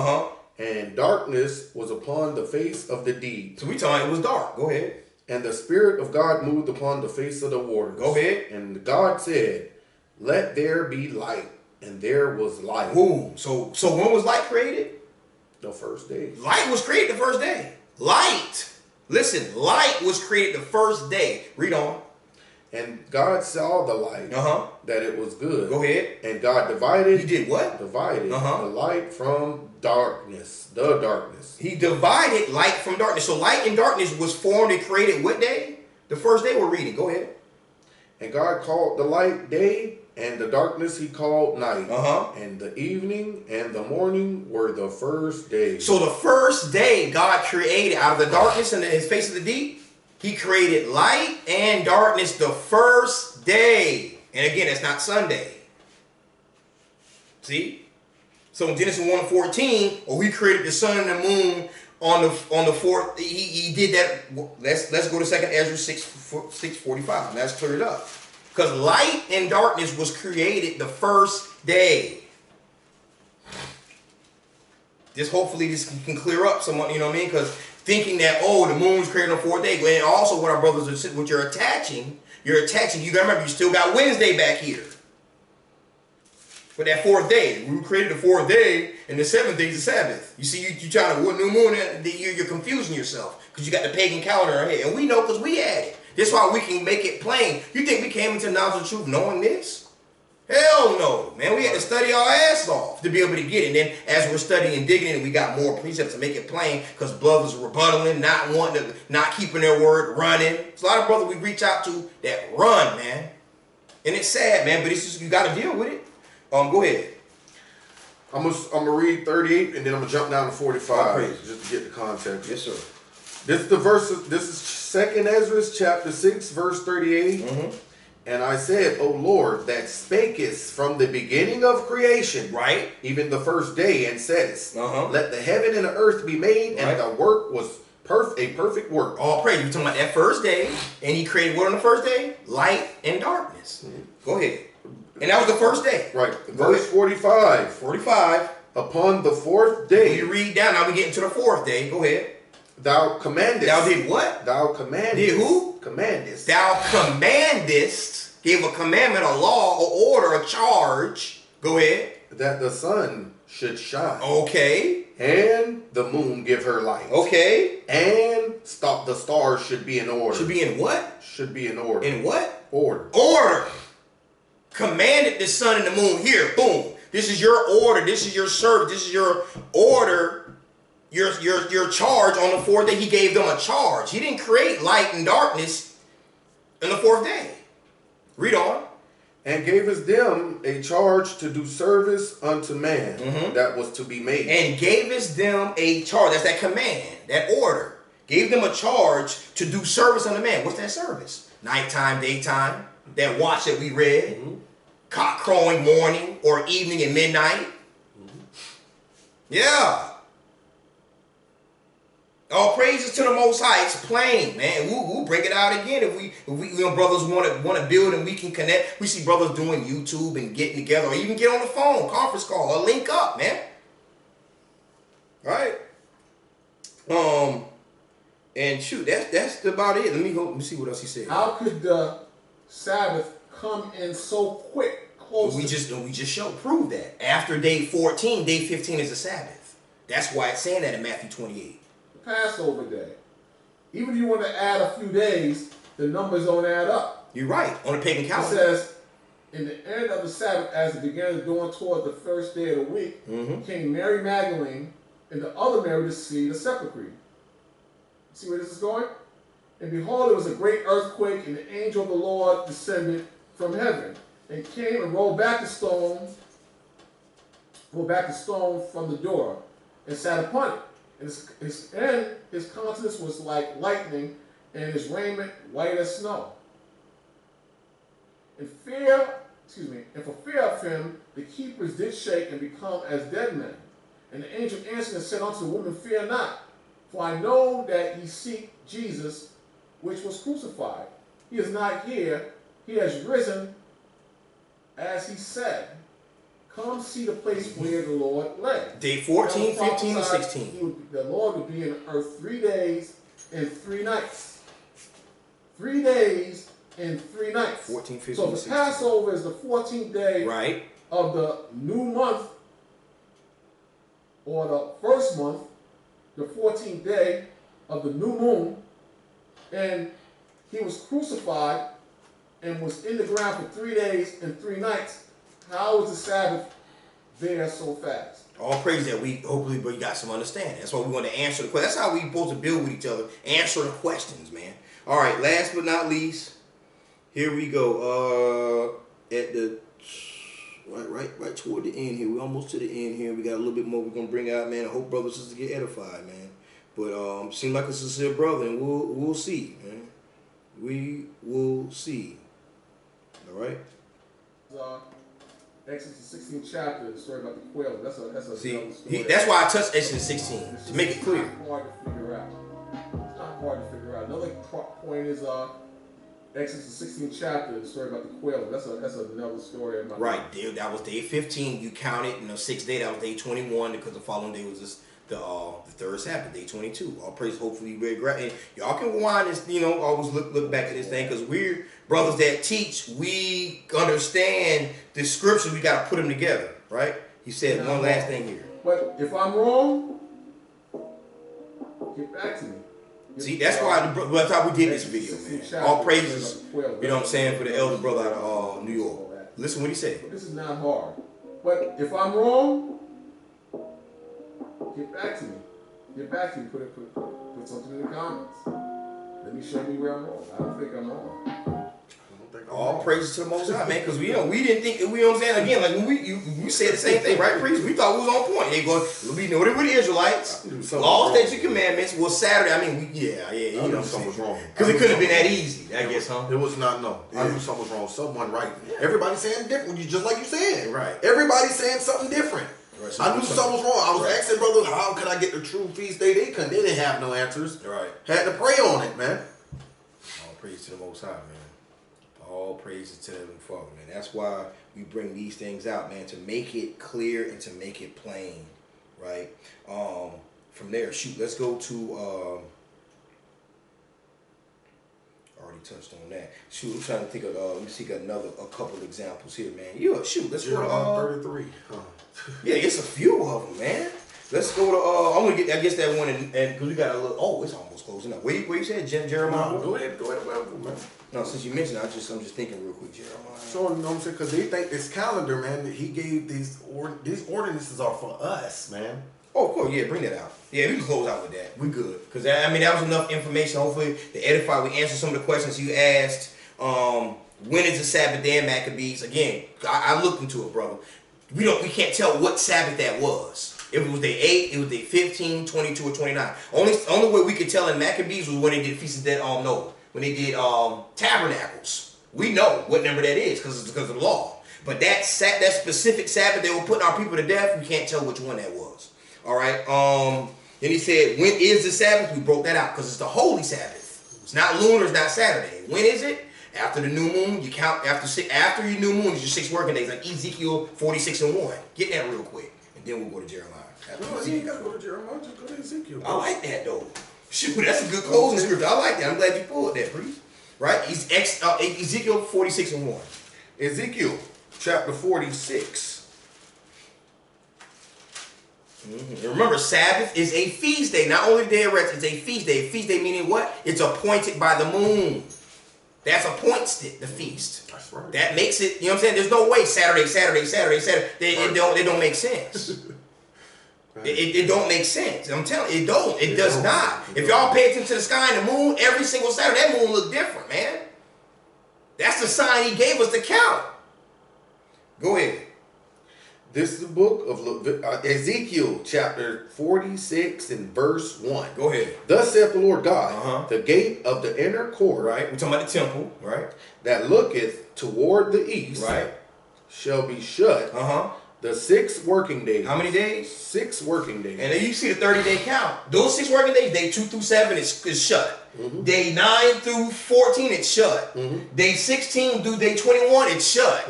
And darkness was upon the face of the deep. So we talking it was dark. Go ahead. And the Spirit of God moved upon the face of the waters. Go ahead. And God said, Let there be light. And there was light. Ooh. So when was light created? The first day. Light was created the first day. Light. Listen, light was created the first day. Read on. And God saw the light, that it was good. Go ahead. And God divided. He did what? Divided the light from darkness. The darkness. He divided light from darkness. So light and darkness was formed and created what day? The first day we're reading. Go ahead. And God called the light day, and the darkness he called night. And the evening and the morning were the first day. So the first day God created out of the darkness and his face of the deep, he created light and darkness the first day. And again, that's not Sunday. See? So in Genesis 1:14, he created the sun and the moon on the fourth. He did that. Let's go to 2nd Ezra 6:45. Let's clear it up. Because light and darkness was created the first day. Hopefully this can clear up somewhat, you know what I mean? Because thinking that, the moon was created on the fourth day. And also what our brothers are saying, what you're attaching, you gotta remember, you still got Wednesday back here. For that fourth day. We created the fourth day, and the seventh day is the Sabbath. You see, you trying to, what new moon, you're confusing yourself. Because you got the pagan calendar ahead. And we know because we had it. That's why we can make it plain. You think we came into the knowledge of the truth knowing this? Hell no, man. We had to study our ass off to be able to get it. And then as we're studying and digging in, we got more precepts to make it plain because brothers are rebuttaling, not wanting to, not keeping their word, running. There's a lot of brothers we reach out to that run, man. And it's sad, man, but it's just, you got to deal with it. Go ahead. I'm gonna read 38 and then I'm gonna jump down to 45 just to get the context. Yes, sir. This is the verse. This is 2nd Ezra chapter 6 verse 38. And I said, O Lord, that spakest from the beginning of creation, right, even the first day, and saidest, let the heaven and the earth be made, and the work was a perfect work. All praise. We're talking about that first day, and he created what on the first day? Light and darkness. Go ahead. And that was the first day. Right. Verse 45. 45. Upon the fourth day. You read down. Now we get into the fourth day. Go ahead. Thou commandest. Thou did what? Thou commandest. Did who? Commandest. Thou commandest. Gave a commandment, a law, a order, a charge. Go ahead. That the sun should shine. Okay. And the moon give her light. Okay. And the stars should be in order. Should be in what? Should be in order. In what? Order. Order. Commanded the sun and the moon. Here, boom. This is your order. This is your service. This is your order. Your charge on the fourth day. He gave them a charge. He didn't create light and darkness on the fourth day. Read on. And gave us them a charge to do service unto man that was to be made. And gave us them a charge. That's that command, that order. Gave them a charge to do service unto man. What's that service? Nighttime, daytime. That watch that we read. Cock crowing morning or evening and midnight. Yeah. All praises to the Most High. It's plain, man. We'll break it out again if we brothers want to build and we can connect. We see brothers doing YouTube and getting together, or even get on the phone, conference call, or link up, man. All right. And shoot, that's about it. Let me see what else he said. How could the Sabbath come in so quick, close? We just prove that after day 14, day 15 is the Sabbath. That's why it's saying that in Matthew 28. Passover day. Even if you want to add a few days, the numbers don't add up. You're right. On the pagan calendar. It says, in the end of the Sabbath, as it began to dawn toward the first day of the week, came Mary Magdalene and the other Mary to see the sepulchre. See where this is going? And behold, there was a great earthquake, and the angel of the Lord descended from heaven, and came and rolled back the stone from the door, and sat upon it. And his countenance was like lightning, and his raiment white as snow. And for fear of him, the keepers did shake and become as dead men. And the angel answered and said unto the woman, Fear not, for I know that ye seek Jesus, which was crucified. He is not here, he has risen, as he said. Come see the place where the Lord lay. Day 14, 15, and 16. The Lord would be in earth 3 days and 3 nights. 3 days and 3 nights. 14, 15, so the 16. Passover is the 14th day of the new month, or the first month, the 14th day of the new moon, And he was crucified and was in the ground for 3 days and 3 nights. How is the Sabbath there so fast? All praise that we hopefully we got some understanding. That's why we want to answer the question. That's how we supposed to build with each other. Answer the questions, man. All right, last but not least, here we go. At the right toward the end here. We're almost to the end here. We got a little bit more we're gonna bring out, man. I hope brothers and sisters get edified, man. But seem like a sincere brother, and we'll see, man. We will see. All right. Exodus 16th chapter, the story about the quail. That's a See, story. that's why I touched Exodus 16 to make it clear. It's not hard to figure out. It's not hard to figure out. Another point is Exodus 16th chapter, the story about the quail. That's another story about. Right, dude. That was day 15. You counted, 6th day. That was day 21 because the following day was just the third Sabbath, day 22. All praise. Hopefully, we're great. And y'all can rewind this. Always look back at this thing because we're brothers that teach. We understand the scriptures. We got to put them together, right? He said one last thing here. But if I'm wrong, get back to me. See, that's why that's how we did this video, man. All praises, you know what I'm saying, for the elder brother out of New York. Listen what he said. This is not hard. But if I'm wrong, get back to me. Get back to me. Put something in the comments. Let me show you where I'm wrong. I don't think I'm wrong. All praises to the Most High, man, because we didn't think, we understand again, like when we said the same thing, right, priest? We thought we was on point. They going, we know they were the Israelites. Law, statutes, and commandments was Saturday. I mean, you know something was wrong. Because it couldn't have been that easy, I guess, huh? It was not, no. I knew something was wrong. Someone right. Everybody saying different, just like you said. Right. Everybody saying something different. Right, so I knew something was wrong. I was asking brothers, how could I get the true feast day? They didn't have no answers. Right. Had to pray on it, man. All praise to the Most High, man. All praises to the Father, man. That's why we bring these things out, man, to make it clear and to make it plain, right? From there, let's go to, already touched on that. Shoot, I'm trying to think of, let me see, got a couple of examples here, man. Let's go to, 33. yeah, it's a few of them, man. Let's go to, I'm going to get, I guess that one, and because we got a little, it's almost closing up. Where you said, Jeremiah? Go ahead, man. No, since you mentioned it, I'm just thinking real quick, Jeremiah. So, you know what I'm saying? Because they think this calendar, man, that he gave these ordinances are for us, man. Oh, of course, yeah, bring that out. Yeah, we can close out with that. We good. Because, that was enough information, hopefully, to edify. We answered some of the questions you asked. When is the Sabbath day in Maccabees? Again, I looked into it, brother. We can't tell what Sabbath that was. If it was day 8, it was day 15, 22, or 29. Only way we could tell in Maccabees was when they did Feast of Dead, when they did Tabernacles. We know what number that is because of the law. But that specific Sabbath they were putting our people to death, we can't tell which one that was. All right. Then he said, when is the Sabbath? We broke that out because it's the holy Sabbath. It's not lunar, it's not Saturday. When is it? After the new moon. You count after your new moon is your 6 working days, like Ezekiel 46:1. Get that real quick. And then we'll go to Jeremiah. No, you ain't got to go to Jeremiah. Just go to Ezekiel. I like that, though. Shoot, that's a good closing scripture. I like that. I'm glad you pulled that, priest. Right? Ezekiel 46:1. Ezekiel chapter 46. And remember, Sabbath is a feast day. Not only the day of rest, it's a feast day. A feast day meaning what? It's appointed by the moon. That's appoints it, the feast. That's right. That makes it, you know what I'm saying? There's no way Saturday. It don't make sense. It don't make sense. I'm telling you, it does not. If y'all pay attention to the sky and the moon, every single Saturday, that moon look different, man. That's the sign he gave us to count. Go ahead. This is the book of Ezekiel chapter 46 and verse 1. Go ahead. Thus saith the Lord God, the gate of the inner court, right? We're talking about the temple, right? That looketh toward the east, right? Shall be shut. The 6 working days. How many days? 6 working days. And then you see the 30-day count. Those 6 working days, day 2 through 7 is shut. Day 9 through 14, it's shut. Day 16 through day 21, it's shut.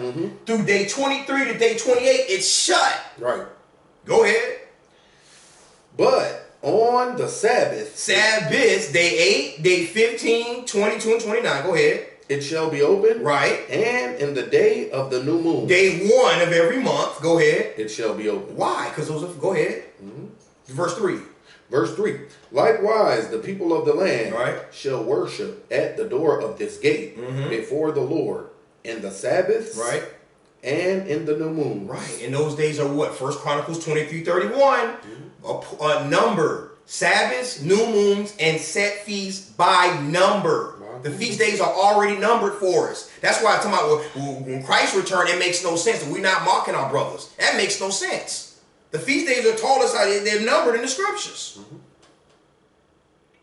Through day 23 to day 28, it's shut. Right. Go ahead. But on the Sabbath, day 8, day 15, 22, and 29. Go ahead. It shall be open. Right. And in the day of the new moon. Day 1 of every month. Go ahead. It shall be open. Why? Because those are, go ahead. Verse 3. Verse 3. Likewise, the people of the land Right. shall worship at the door of this gate before the Lord in the Sabbaths Right. and in the new moon. Right. And those days are what? 1 Chronicles 23:31. Numbered. Sabbaths, new moons, and set feasts by number. The feast days are already numbered for us. That's why I'm talking about when Christ returned, it makes no sense. We're not mocking our brothers. That makes no sense. The feast days are told us how they're numbered in the scriptures.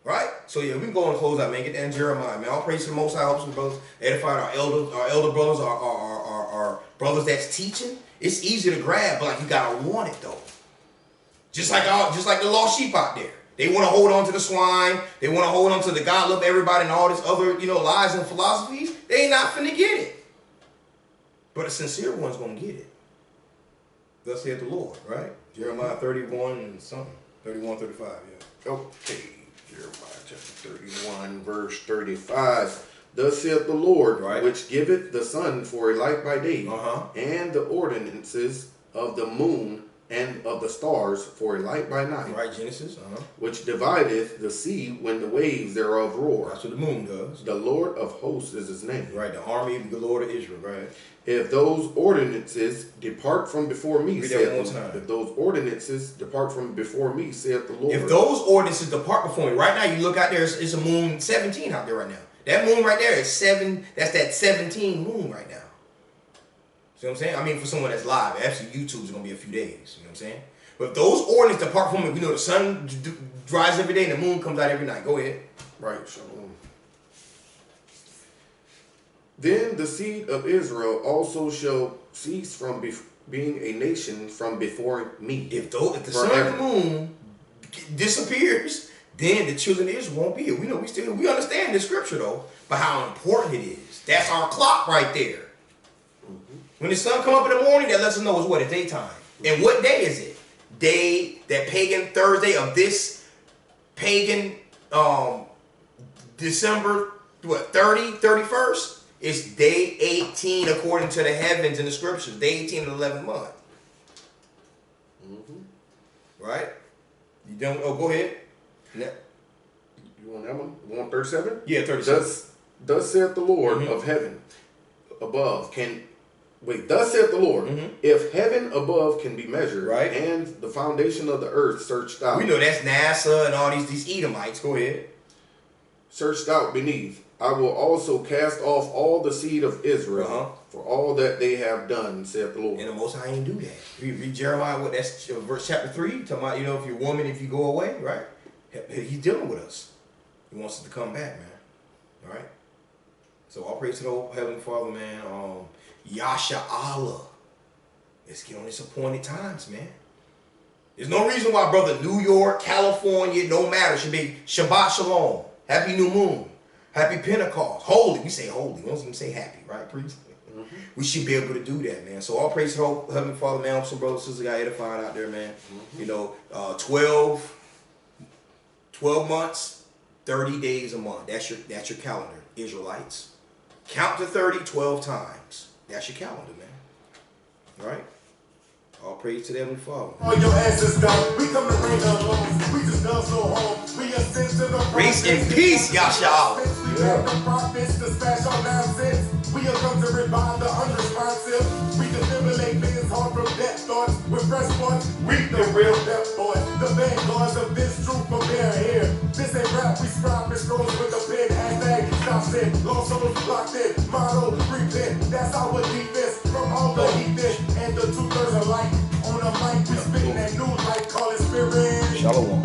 Right? So yeah, we can go and close out, man. Get that in Jeremiah, man. All praise to the Most High, helps the brothers, edifying our elder brothers, our brothers that's teaching. It's easy to grab, but like you gotta want it though. Just like the lost sheep out there. They want to hold on to the swine. They want to hold on to the God love everybody and all this other, lies and philosophies. They ain't not finna get it. But a sincere one's gonna get it. Thus saith the Lord, right? Jeremiah 31 and something. 31, 35, yeah. Okay. Jeremiah chapter 31, verse 35. Thus saith the Lord, right, which giveth the sun for a light by day, and the ordinances of the moon and of the stars for a light by night. Right, Genesis. Which divideth the sea when the waves thereof roar. That's what the moon does. The Lord of hosts is his name. Right, the army of the Lord of Israel, right? If those ordinances depart from before me, Read that one more time. If those ordinances depart from before me, saith the Lord. If those ordinances depart before me, right now you look out there, it's a moon 17 out there right now. That moon right there is 7, that's that 17 moon right now. See what I'm saying? I mean, for someone that's live, actually YouTube's going to be a few days. You know what I'm saying? But if those ordinances depart from me, the sun rises every day and the moon comes out every night. Go ahead. Right, shalom. Then the seed of Israel also shall cease from being a nation from before me. If the sun and the moon disappears, then the children of Israel won't be here. We understand the scripture though, but how important it is. That's our clock right there. When the sun come up in the morning, that lets us know it's what? It's daytime. And what day is it? That pagan Thursday of this pagan December 31st? It's day 18 according to the heavens and the scriptures. Day 18 of the 11th month. Right? You don't? Oh, go ahead. You want that one? You want 37? Yeah, 37. Thus saith the Lord of heaven above thus saith the Lord, if heaven above can be measured, right, and the foundation of the earth searched out. We know that's NASA and all these Edomites. Go ahead. Searched out beneath. I will also cast off all the seed of Israel for all that they have done, saith the Lord. And the Most High ain't do that. Read Jeremiah, that's verse chapter 3, talking about, if you're a woman, if you go away, right? He's dealing with us. He wants us to come back, man. All right? So all praise to the old Heavenly Father, man. Yasha Allah. Let's get on this appointed times, man. There's no reason why, brother, New York, California, no matter, should be Shabbat Shalom. Happy New Moon. Happy Pentecost. Holy. We say holy. We don't even say happy, right, priest? We should be able to do that, man. So all praise to the Heavenly Father, man. Some brothers and sisters got edified out there, man. 12 months, 30 days a month. That's your calendar, Israelites. Count to 30 12 times. That's your calendar, man. All right? All praise to the Heavenly Father. All your asses gone. We come to bring the loans. We just done so home. We ascend to the grace and peace, Yasha Allah. We have the profits to smash all nonsense. We have come to revive the unresponsive. We defibrillate men's heart from death thoughts. With fresh blood, we the real death boys. The vanguards of this truth prepare here. This ain't rap, we scribe and scrolls with the pen. Hashtag stop it. Lost souls locked in. Motto, repent. That's our defense. From all the heathen and the 2/3 of light. On the mic, we spitting that new light. Call it spirit. Shalom.